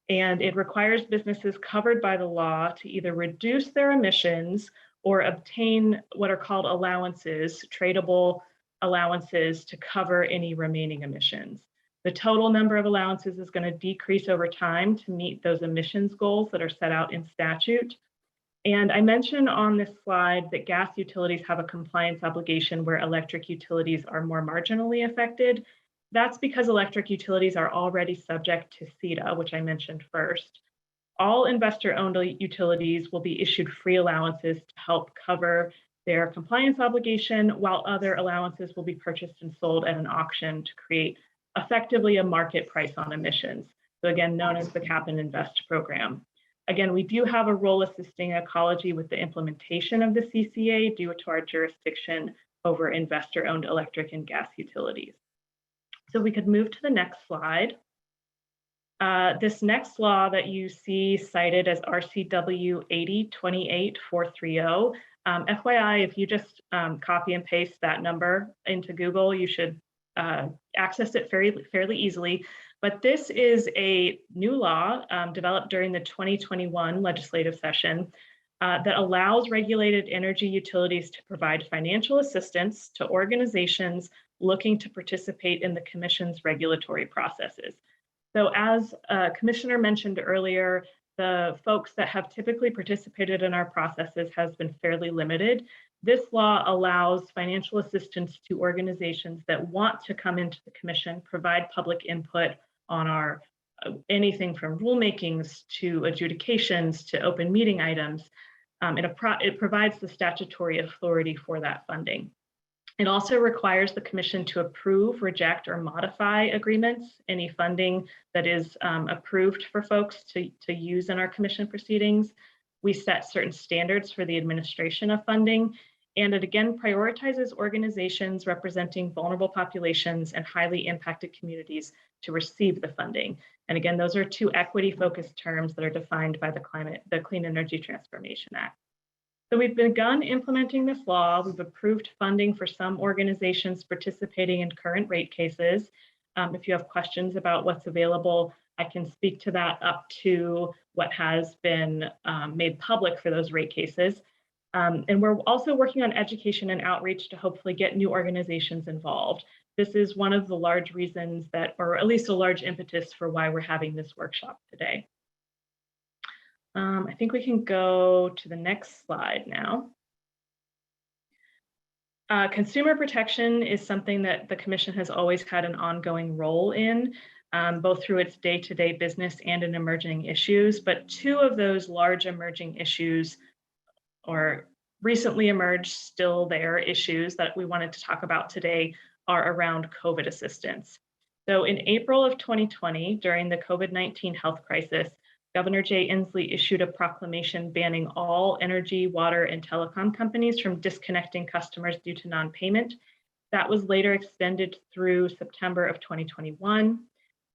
And it requires businesses covered by the law to either reduce their emissions or obtain what are called allowances, tradable allowances to cover any remaining emissions. The total number of allowances is going to decrease over time to meet those emissions goals that are set out in statute. And I mentioned on this slide that gas utilities have a compliance obligation where electric utilities are more marginally affected. That's because electric utilities are already subject to CETA, which I mentioned first. All investor-owned utilities will be issued free allowances to help cover their compliance obligation, while other allowances will be purchased and sold at an auction to create effectively a market price on emissions. So again, known as the Cap and Invest program. Again, we do have a role assisting ecology with the implementation of the CCA due to our jurisdiction over investor-owned electric and gas utilities. So we could move to the next slide. This next law that you see cited as RCW 80-28430, FYI, if you just copy and paste that number into Google, you should access it fairly easily. But this is a new law developed during the 2021 legislative session that allows regulated energy utilities to provide financial assistance to organizations looking to participate in the Commission's regulatory processes. So as Commissioner mentioned earlier, the folks that have typically participated in our processes has been fairly limited. This law allows financial assistance to organizations that want to come into the Commission, provide public input on our anything from rulemakings to adjudications to open meeting items. It provides the statutory authority for that funding. It also requires the Commission to approve, reject, or modify agreements, any funding that is approved for folks to use in our Commission proceedings. We set certain standards for the administration of funding, and it again prioritizes organizations representing vulnerable populations and highly impacted communities to receive the funding. And again, those are two equity-focused terms that are defined by the Clean Energy Transformation Act. So we've begun implementing this law. We've approved funding for some organizations participating in current rate cases. If you have questions about what's available, I can speak to that up to what has been made public for those rate cases. And we're also working on education and outreach to hopefully get new organizations involved. This is one of the large reasons that, or at least a large impetus for why we're having this workshop today. I think we can go to the next slide now. Consumer protection is something that the Commission has always had an ongoing role in, both through its day-to-day business and in emerging issues. But two of those large emerging issues, or recently emerged, still there, issues that we wanted to talk about today are around COVID assistance. So in April of 2020, during the COVID-19 health crisis, Governor Jay Inslee issued a proclamation banning all energy, water, and telecom companies from disconnecting customers due to non-payment. That was later extended through September of 2021.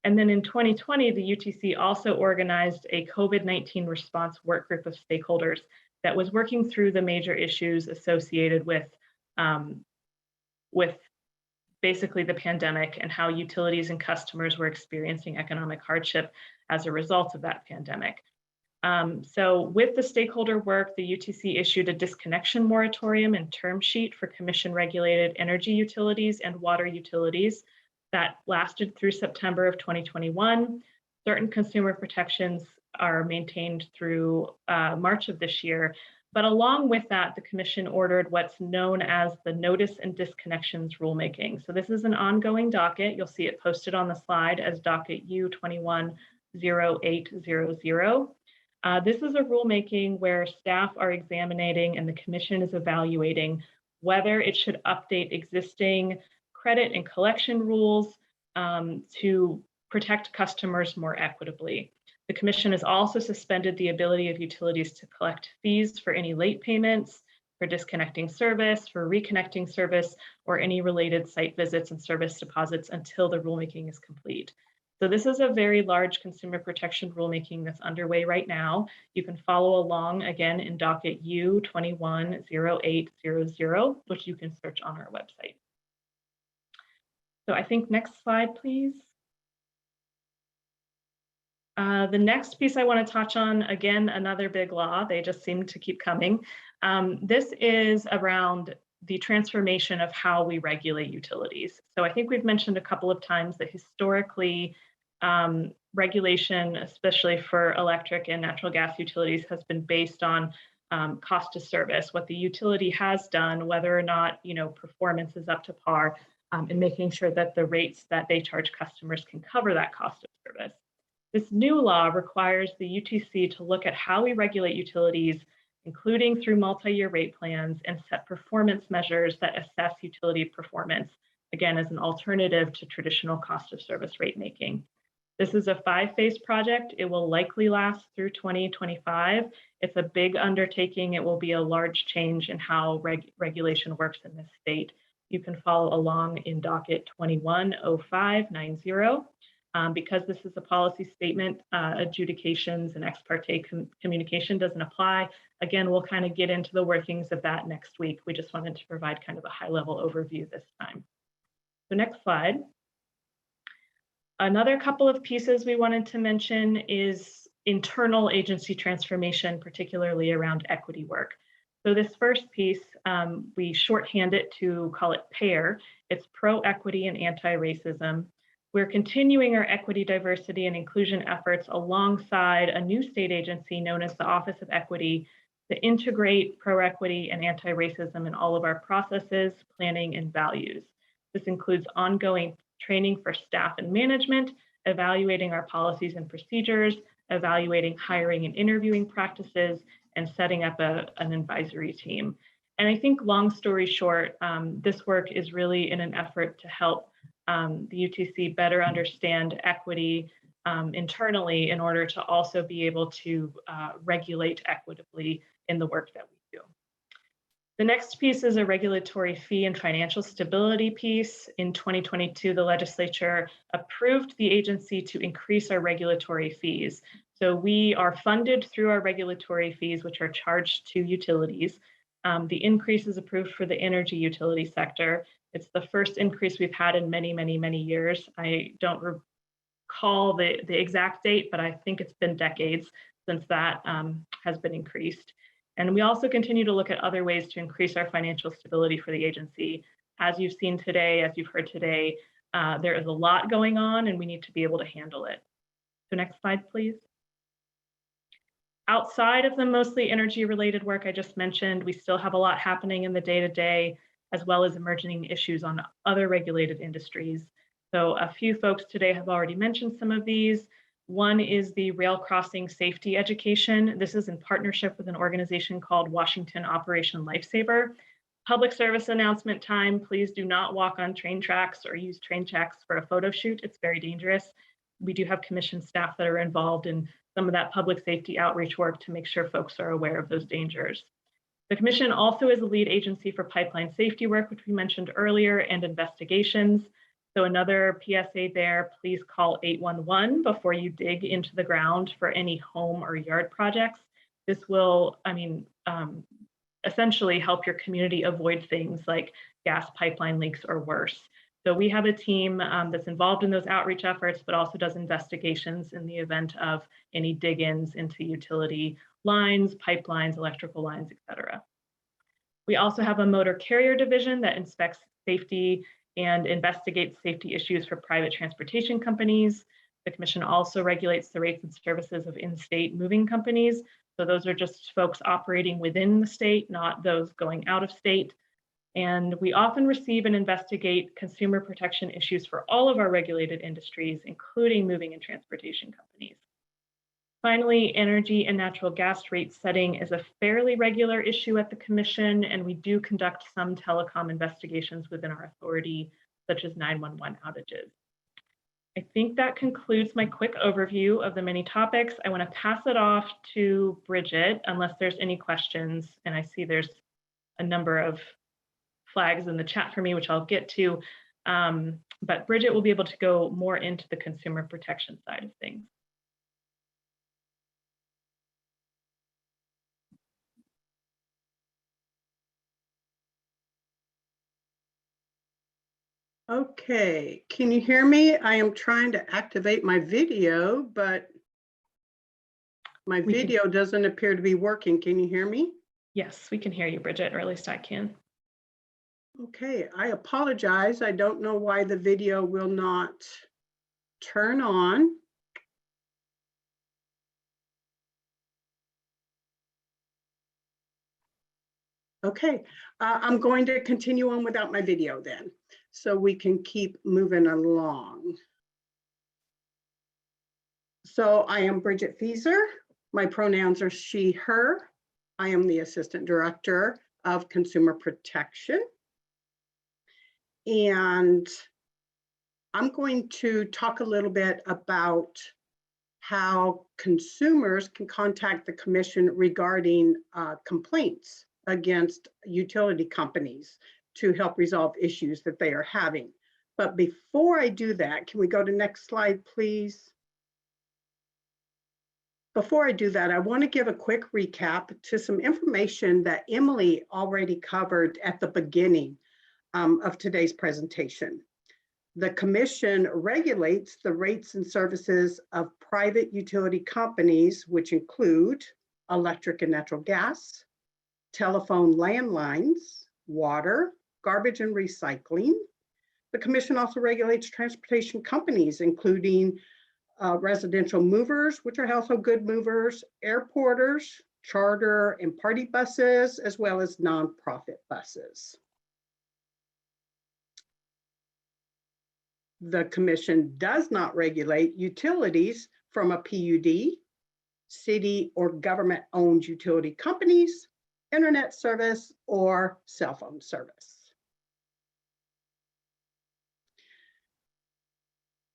And then in 2020, the UTC also organized a COVID-19 response work group of stakeholders that was working through the major issues associated with basically the pandemic and how utilities and customers were experiencing economic hardship as a result of that pandemic. So with the stakeholder work, the UTC issued a disconnection moratorium and term sheet for commission regulated energy utilities and water utilities that lasted through September of 2021. Certain consumer protections are maintained through March of this year. But along with that, the commission ordered what's known as the notice and disconnections rulemaking. So this is an ongoing docket. You'll see it posted on the slide as docket U210800. This is a rulemaking where staff are examining and the commission is evaluating whether it should update existing credit and collection rules to protect customers more equitably. The commission has also suspended the ability of utilities to collect fees for any late payments, for disconnecting service, for reconnecting service, or any related site visits and service deposits until the rulemaking is complete. So this is a very large consumer protection rulemaking that's underway right now. You can follow along again in docket U210800, which you can search on our website. So I think next slide, please. The next piece I want to touch on, again, another big law. They just seem to keep coming. This is around the transformation of how we regulate utilities. So I think we've mentioned a couple of times that historically, regulation, especially for electric and natural gas utilities, has been based on cost of service, what the utility has done, whether or not performance is up to par, and making sure that the rates that they charge customers can cover that cost of service. This new law requires the UTC to look at how we regulate utilities, including through multi-year rate plans, and set performance measures that assess utility performance, again, as an alternative to traditional cost of service rate making. This is a 5-phase project. It will likely last through 2025. It's a big undertaking. It will be a large change in how regulation works in this state. You can follow along in docket 210590. Because this is a policy statement, adjudications and ex parte communication doesn't apply. Again, we'll kind of get into the workings of that next week. We just wanted to provide kind of a high level overview this time. So next slide. Another couple of pieces we wanted to mention is internal agency transformation, particularly around equity work. So this first piece, we shorthand it to call it PAIR. It's pro-equity and anti-racism. We're continuing our equity, diversity, and inclusion efforts alongside a new state agency known as the Office of Equity to integrate pro-equity and anti-racism in all of our processes, planning, and values. This includes ongoing training for staff and management, evaluating our policies and procedures, evaluating hiring and interviewing practices, and setting up an advisory team. And I think, long story short, this work is really in an effort to help the UTC better understand equity internally in order to also be able to regulate equitably in the work that we do. The next piece is a regulatory fee and financial stability piece. In 2022, the legislature approved the agency to increase our regulatory fees. So we are funded through our regulatory fees, which are charged to utilities. The increase is approved for the energy utility sector. It's the first increase we've had in many, many, many years. I don't recall the exact date, but I think it's been decades since that has been increased. And we also continue to look at other ways to increase our financial stability for the agency. As you've seen today, as you've heard today, there is a lot going on and we need to be able to handle it. So next slide, please. Outside of the mostly energy related work I just mentioned, we still have a lot happening in the day-to-day, as well as emerging issues on other regulated industries. So a few folks today have already mentioned some of these. One is the rail crossing safety education. This is in partnership with an organization called Washington Operation Lifesaver. Public service announcement time, please do not walk on train tracks or use train tracks for a photo shoot. It's very dangerous. We do have commission staff that are involved in some of that public safety outreach work to make sure folks are aware of those dangers. The commission also is a lead agency for pipeline safety work, which we mentioned earlier, and investigations. So another PSA there, please call 811 before you dig into the ground for any home or yard projects. This will, essentially help your community avoid things like gas pipeline leaks or worse. So we have a team that's involved in those outreach efforts, but also does investigations in the event of any dig-ins into utility lines, pipelines, electrical lines, etc. We also have a motor carrier division that inspects safety and investigates safety issues for private transportation companies. The commission also regulates the rates and services of in-state moving companies. So those are just folks operating within the state, not those going out of state. And we often receive and investigate consumer protection issues for all of our regulated industries, including moving and transportation companies. Finally, energy and natural gas rate setting is a fairly regular issue at the commission, and we do conduct some telecom investigations within our authority, such as 911 outages. I think that concludes my quick overview of the many topics. I want to pass it off to Bridget, unless there's any questions, and I see there's a number of flags in the chat for me, which I'll get to, but Bridget will be able to go more into the consumer protection side of things. Okay, can you hear me? I am trying to activate my video, but my video doesn't appear to be working. Can you hear me? Yes, we can hear you, Bridget, or at least I can. Okay, I apologize. I don't know why the video will not turn on. Okay, I'm going to continue on without my video then, so we can keep moving along. So I am Bridget Fieser. My pronouns are she, her. I am the Assistant Director of Consumer Protection. And I'm going to talk a little bit about how consumers can contact the commission regarding complaints against utility companies to help resolve issues that they are having. But before I do that, can we go to next slide, please? Before I do that, I want to give a quick recap to some information that Emily already covered at the beginning of today's presentation. The commission regulates the rates and services of private utility companies, which include electric and natural gas, telephone landlines, water, garbage and recycling. The commission also regulates transportation companies, including residential movers, which are household good movers, airporters, charter and party buses, as well as nonprofit buses. The commission does not regulate utilities from a PUD, city or government-owned utility companies, internet service, or cell phone service.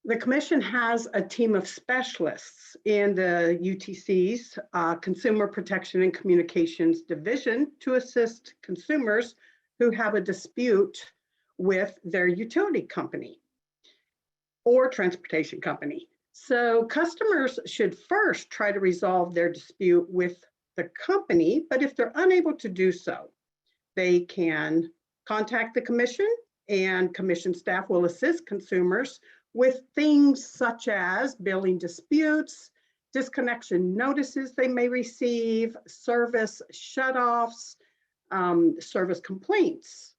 The commission has a team of specialists in the UTC's Consumer Protection and Communications Division to assist consumers who have a dispute with their utility company or transportation company. So customers should first try to resolve their dispute with the company, but if they're unable to do so, they can contact the commission, and commission staff will assist consumers with things such as billing disputes, disconnection notices they may receive, service shutoffs, service complaints,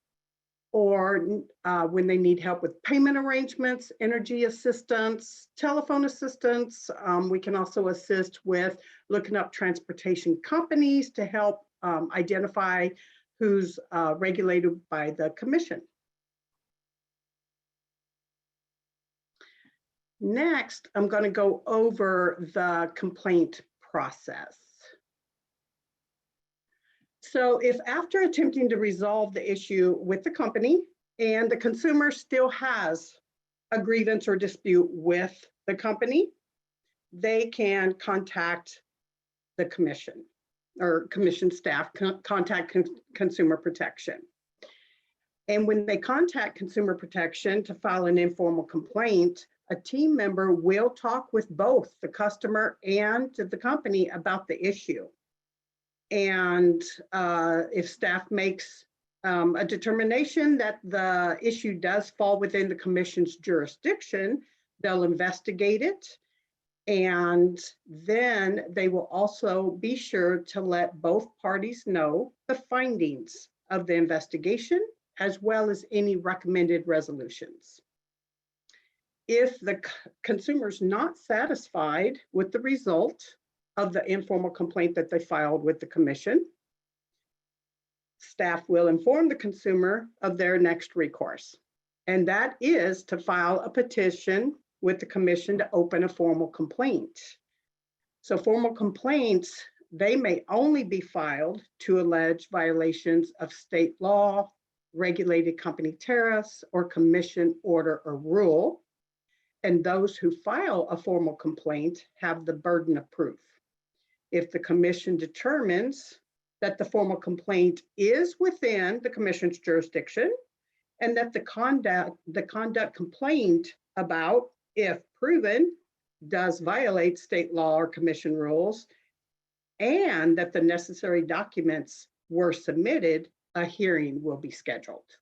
or when they need help with payment arrangements, energy assistance, telephone assistance. We can also assist with looking up transportation companies to help identify who's regulated by the commission. Next, I'm going to go over the complaint process. So if after attempting to resolve the issue with the company and the consumer still has a grievance or dispute with the company, they can contact the commission or commission staff, contact Consumer Protection. And when they contact Consumer Protection to file an informal complaint, a team member will talk with both the customer and the company about the issue. And if staff makes a determination that the issue does fall within the commission's jurisdiction, they'll investigate it. And then they will also be sure to let both parties know the findings of the investigation, as well as any recommended resolutions. If the consumer's not satisfied with the result of the informal complaint that they filed with the commission, staff will inform the consumer of their next recourse. And that is to file a petition with the commission to open a formal complaint. So formal complaints, they may only be filed to allege violations of state law, regulated company tariffs, or commission order or rule. And those who file a formal complaint have the burden of proof. If the commission determines that the formal complaint is within the commission's jurisdiction and that the conduct complained about, if proven, does violate state law or commission rules, and that the necessary documents were submitted, a hearing will be scheduled.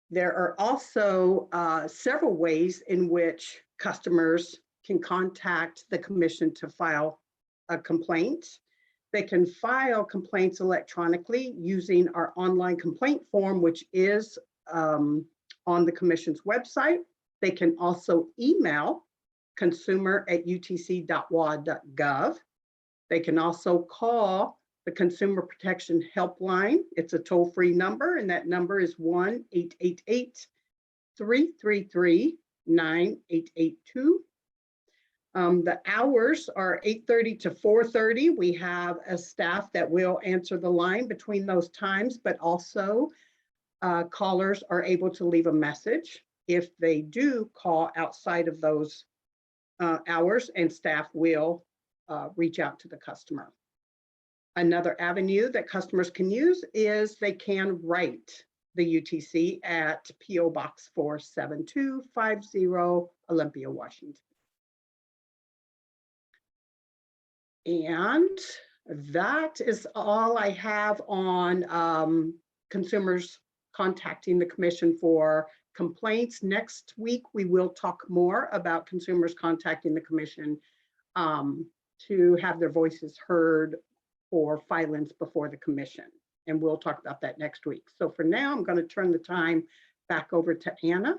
There are also several ways in which customers can contact the commission to file a complaint. They can file complaints electronically using our online complaint form, which is on the commission's website. They can also email consumer@utc.wa.gov. They can also call the Consumer Protection Helpline. It's a toll-free number, and that number is 1-888-333-9882. The hours are 8:30 to 4:30. We have a staff that will answer the line between those times, but also callers are able to leave a message if they do call outside of those hours, and staff will reach out to the customer. Another avenue that customers can use is they can write the UTC at P.O. Box 47250, Olympia, Washington. And that is all I have on consumers contacting the commission for complaints. Next week, we will talk more about consumers contacting the commission to have their voices heard for filings before the commission. And we'll talk about that next week. So for now, I'm going to turn the time back over to Anna.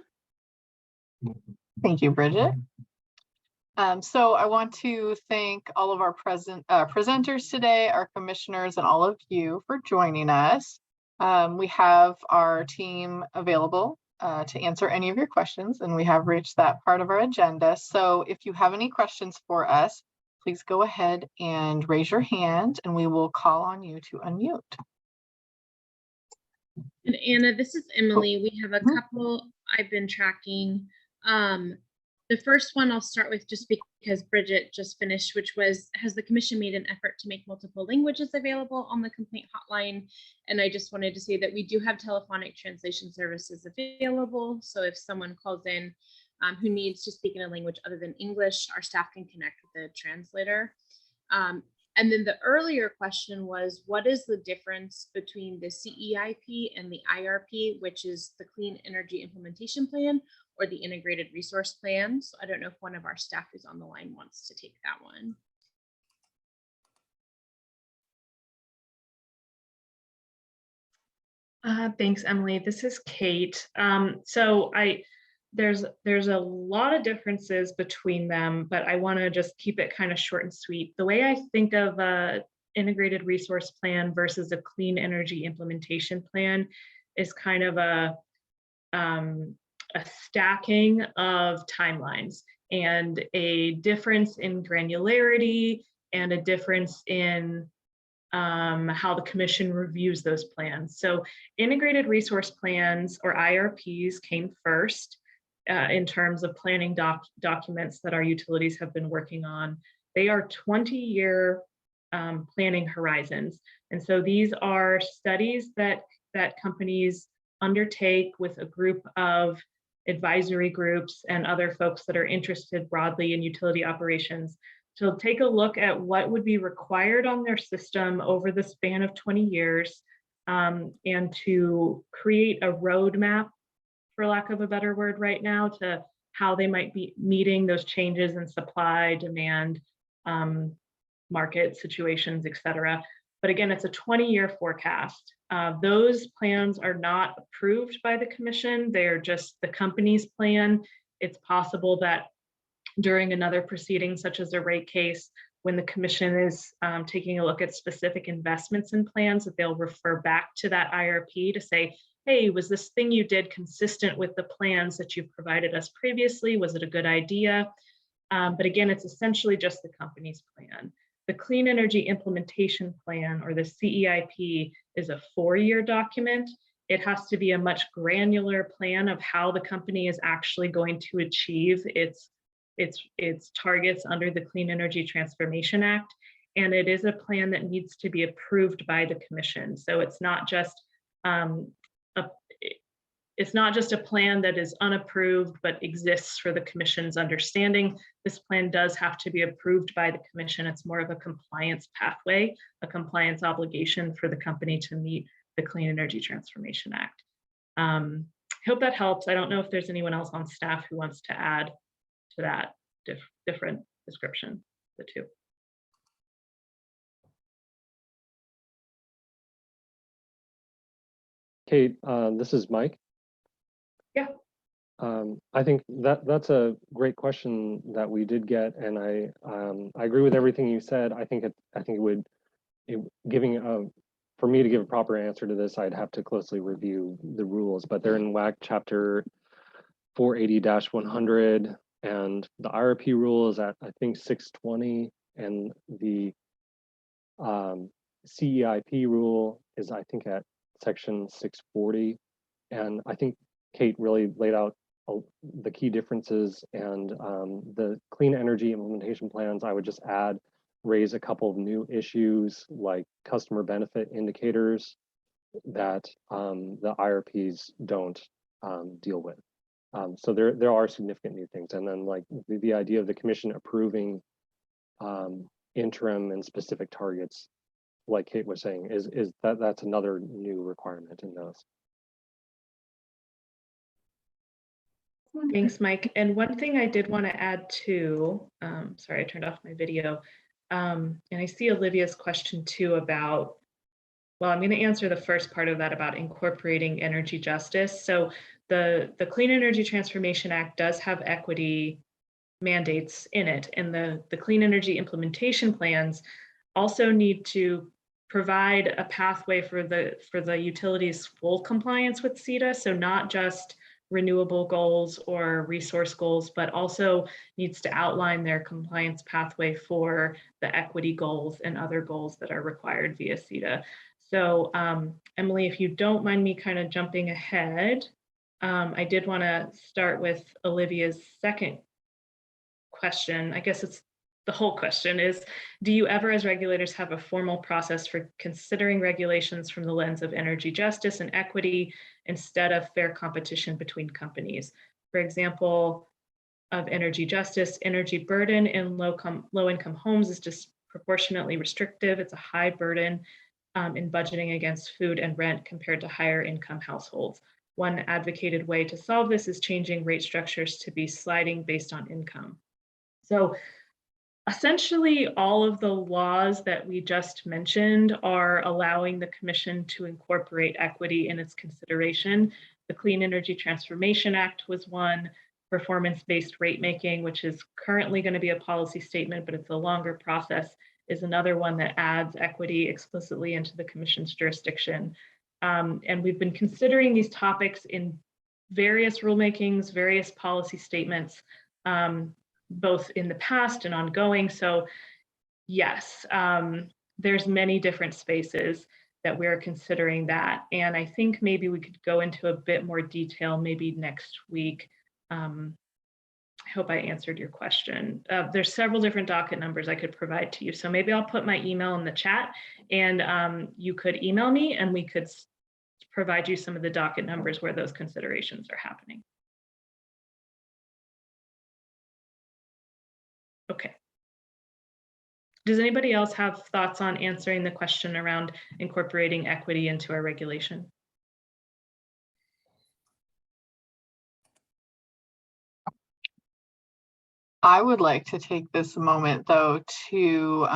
Thank you, Bridget. So I want to thank all of our presenters today, our commissioners, and all of you for joining us. We have our team available to answer any of your questions, and we have reached that part of our agenda. So if you have any questions for us, please go ahead and raise your hand, and we will call on you to unmute. And Anna, this is Emily. We have a couple I've been tracking. The first one I'll start with just because Bridget just finished, which was, has the commission made an effort to make multiple languages available on the complaint hotline? And I just wanted to say that we do have telephonic translation services available. So if someone calls in who needs to speak in a language other than English, our staff can connect with the translator. And then the earlier question was, what is the difference between the CEIP and the IRP, which is the Clean Energy Implementation Plan or the Integrated Resource Plan? So I don't know if one of our staff who's on the line wants to take that one. Thanks, Emily. This is Kate. There's a lot of differences between them, but I want to just keep it kind of short and sweet. The way I think of a integrated resource plan versus a clean energy implementation plan is kind of a stacking of timelines and a difference in granularity and a difference in how the commission reviews those plans. So integrated resource plans, or IRPs, came first in terms of planning documents that our utilities have been working on. They are 20-year planning horizons. And so these are studies that companies undertake with a group of advisory groups and other folks that are interested broadly in utility operations to take a look at what would be required on their system over the span of 20 years and to create a roadmap, for lack of a better word right now, to how they might be meeting those changes in supply, demand, market situations, et cetera. But again, it's a 20-year forecast. Those plans are not approved by the commission. They're just the company's plan. It's possible that during another proceeding, such as a rate case, when the commission is taking a look at specific investments and plans, that they'll refer back to that IRP to say, hey, was this thing you did consistent with the plans that you provided us previously? Was it a good idea? But again, it's essentially just the company's plan. The Clean Energy Implementation Plan, or the CEIP, is a 4-year document. It has to be a much granular plan of how the company is actually going to achieve its targets under the Clean Energy Transformation Act. And it is a plan that needs to be approved by the commission. So it's not just a plan that is unapproved but exists for the commission's understanding. This plan does have to be approved by the commission. It's more of a compliance pathway, a compliance obligation for the company to meet the Clean Energy Transformation Act. I hope that helps. I don't know if there's anyone else on staff who wants to add to that different description, the two. Kate, this is Mike. Yeah. I think that's a great question that we did get, and I agree with everything you said. I think for me to give a proper answer to this, I'd have to closely review the rules, but they're in WAC chapter 480-100, and the IRP rule is at, I think, 620, and the CEIP rule is, I think, at section 640. And I think Kate really laid out the key differences, and the clean energy implementation plans, I would just raise a couple of new issues like customer benefit indicators that the IRPs don't deal with. So there are significant new things. And then like the idea of the commission approving interim and specific targets, like Kate was saying, is that's another new requirement in those. Thanks, Mike. And one thing I did want to add too, sorry, I turned off my video. And I see Olivia's question too about, well, I'm going to answer the first part of that about incorporating energy justice. So the Clean Energy Transformation Act does have equity mandates in it. And the Clean Energy Implementation Plans also need to provide a pathway for the utilities' full compliance with CETA. So not just renewable goals or resource goals, but also needs to outline their compliance pathway for the equity goals and other goals that are required via CETA. So Emily, if you don't mind me kind of jumping ahead, I did want to start with Olivia's second question. I guess it's the whole question is, do you ever as regulators have a formal process for considering regulations from the lens of energy justice and equity instead of fair competition between companies? For example, of energy justice, energy burden in low-income homes is disproportionately restrictive. It's a high burden in budgeting against food and rent compared to higher income households. One advocated way to solve this is changing rate structures to be sliding based on income. So essentially, all of the laws that we just mentioned are allowing the commission to incorporate equity in its consideration. The Clean Energy Transformation Act was one, performance-based rate making, which is currently going to be a policy statement, but it's a longer process, is another one that adds equity explicitly into the commission's jurisdiction. And we've been considering these topics in various rulemakings, various policy statements, both in the past and ongoing. So yes, there's many different spaces that we're considering that. And I think maybe we could go into a bit more detail maybe next week. I hope I answered your question. There's several different docket numbers I could provide to you. So maybe I'll put my email in the chat, and you could email me and we could provide you some of the docket numbers where those considerations are happening. Okay. Does anybody else have thoughts on answering the question around incorporating equity into our regulation? I would like to take this moment, though, to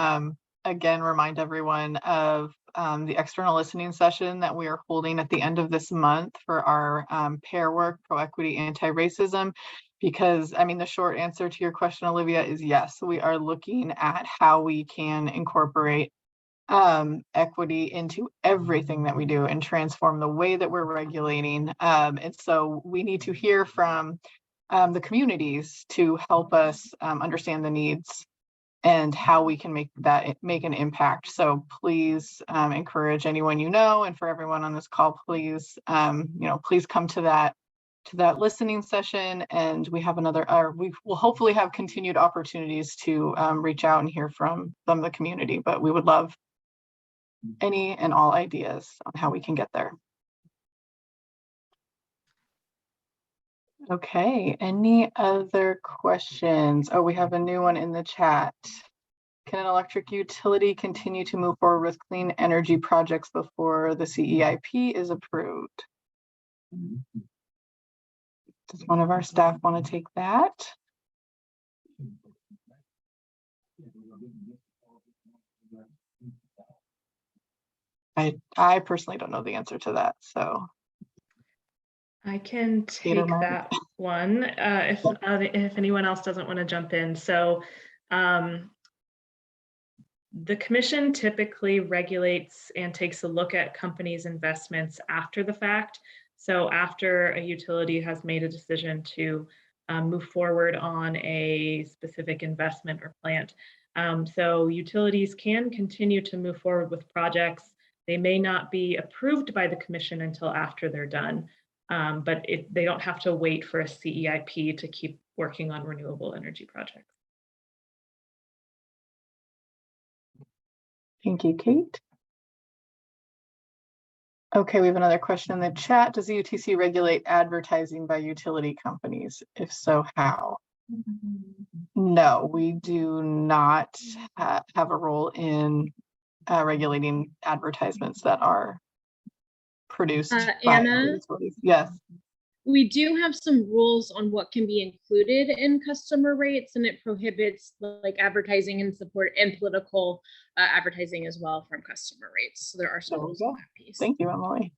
again remind everyone of the external listening session that we are holding at the end of this month for our pair work, pro-equity, anti-racism. Because, I mean, the short answer to your question, Olivia, is yes, we are looking at how we can incorporate equity into everything that we do and transform the way that we're regulating. And so we need to hear from the communities to help us understand the needs and how we can make an impact. So please encourage anyone you know, and for everyone on this call, please please come to that listening session. And we have we will hopefully have continued opportunities to reach out and hear from the community, but we would love any and all ideas on how we can get there. Okay, any other questions? Oh, we have a new one in the chat. Can an electric utility continue to move forward with clean energy projects before the CEIP is approved? Does one of our staff want to take that? I personally don't know the answer to that, so. I can take that one if anyone else doesn't want to jump in. So the commission typically regulates and takes a look at companies' investments after the fact. So after a utility has made a decision to move forward on a specific investment or plant. So utilities can continue to move forward with projects. They may not be approved by the commission until after they're done. But they don't have to wait for a CEIP to keep working on renewable energy projects. Thank you, Kate. Okay, we have another question in the chat. Does the UTC regulate advertising by utility companies? If so, how? No, we do not have a role in regulating advertisements that are produced by Anna, utilities. Yes. We do have some rules on what can be included in customer rates, and it prohibits like advertising and support and political advertising as well from customer rates. So there are some rules on that piece. Thank you, Emily.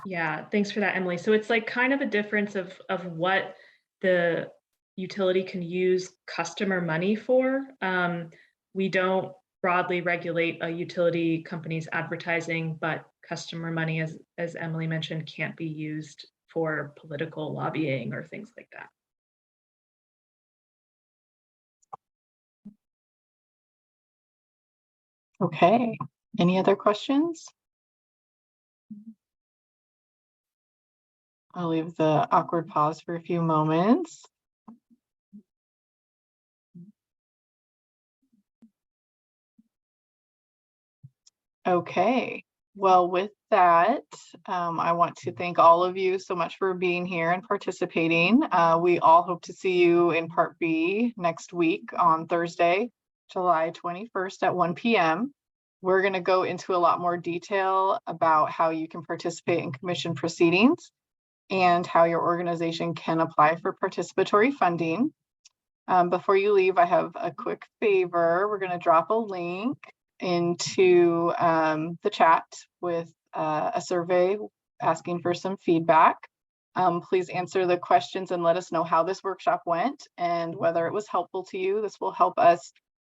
Yeah, thanks for that, Emily. So it's like kind of a difference of what the utility can use customer money for. We don't broadly regulate a utility company's advertising, but customer money, as Emily mentioned, can't be used for political lobbying or things like that. Okay, any other questions? I'll leave the awkward pause for a few moments. Okay, well, with that, I want to thank all of you so much for being here and participating. We all hope to see you in Part B next week on Thursday, July 21st at 1 p.m. We're going to go into a lot more detail about how you can participate in commission proceedings and how your organization can apply for participatory funding. Before you leave, I have a quick favor. We're going to drop a link into the chat with a survey asking for some feedback. Please answer the questions and let us know how this workshop went and whether it was helpful to you. This will help us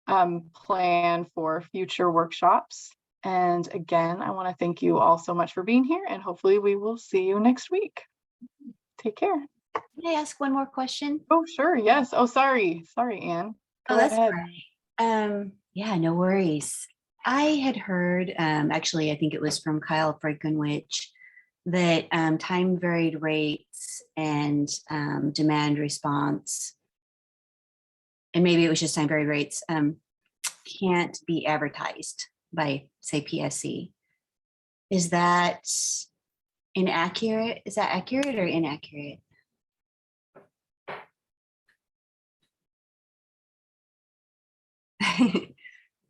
plan for future workshops. And again, I want to thank you all so much for being here, and hopefully we will see you next week. take care. Can I ask one more question? Oh, sure. Yes. Oh, sorry. Sorry, Anne. Go Oh, that's ahead. right. Yeah, no worries. I had heard, actually, I think it was from Kyle Frankenwich, that time varied rates and demand response, and maybe it was just time varied rates, can't be advertised by, say, PSC. Is that inaccurate? Is that accurate or inaccurate?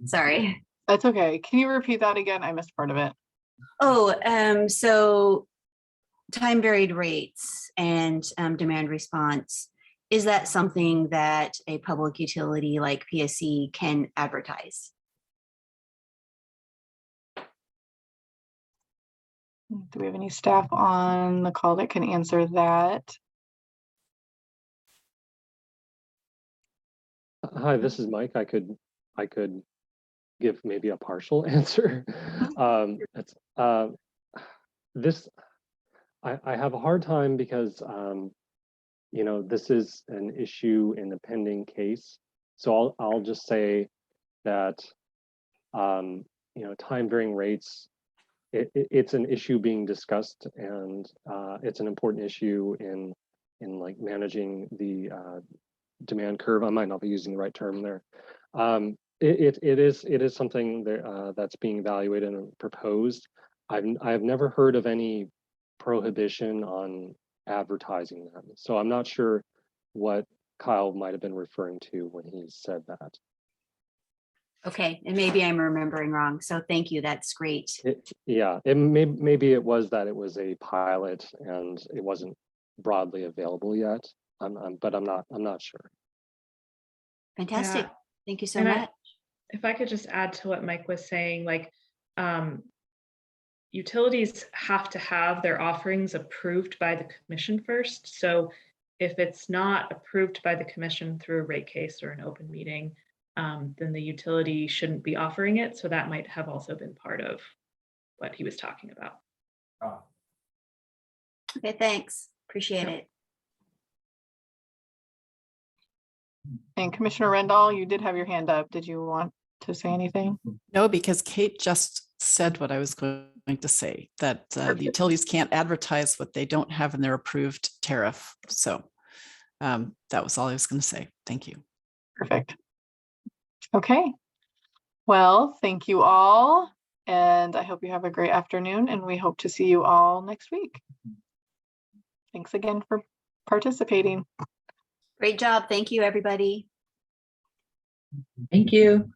Sorry. That's okay. Can you repeat that again? I missed part of it. Oh, so time varied rates and demand response, is that something that a public utility like PSC can advertise? Do we have any staff on the call that can answer that? Hi, this is Mike. I could give maybe a partial answer. It's this. I have a hard time because you know, this is an issue in the pending case. So I'll just say that you know, time varying rates. It's an issue being discussed, and it's an important issue in like managing the demand curve. I might not be using the right term there. It is something that, that's being evaluated and proposed. I've never heard of any prohibition on advertising them, so I'm not sure what Kyle might have been referring to when he said that. Okay, and maybe I'm remembering wrong. So thank you. That's great. Yeah, maybe it was that it was a pilot and it wasn't broadly available yet. But I'm not sure. Fantastic. Yeah. Thank you so And much. if I could just add to what Mike was saying, like utilities have to have their offerings approved by the commission first. So if it's not approved by the commission through a rate case or an open meeting, then the utility shouldn't be offering it. So that might have also been part of what he was talking about. Okay, thanks. Appreciate it. And Commissioner Rendall, you did have your hand up. Did you want to say anything? No, because Kate just said what I was going to say, that the utilities can't advertise what they don't have in their approved tariff. So that was all I was going to say. Thank you. Perfect. Okay. Well, thank you all. And I hope you have a great afternoon, and we hope to see you all next week. Thanks again for participating. Great job. Thank you, everybody. Thank you.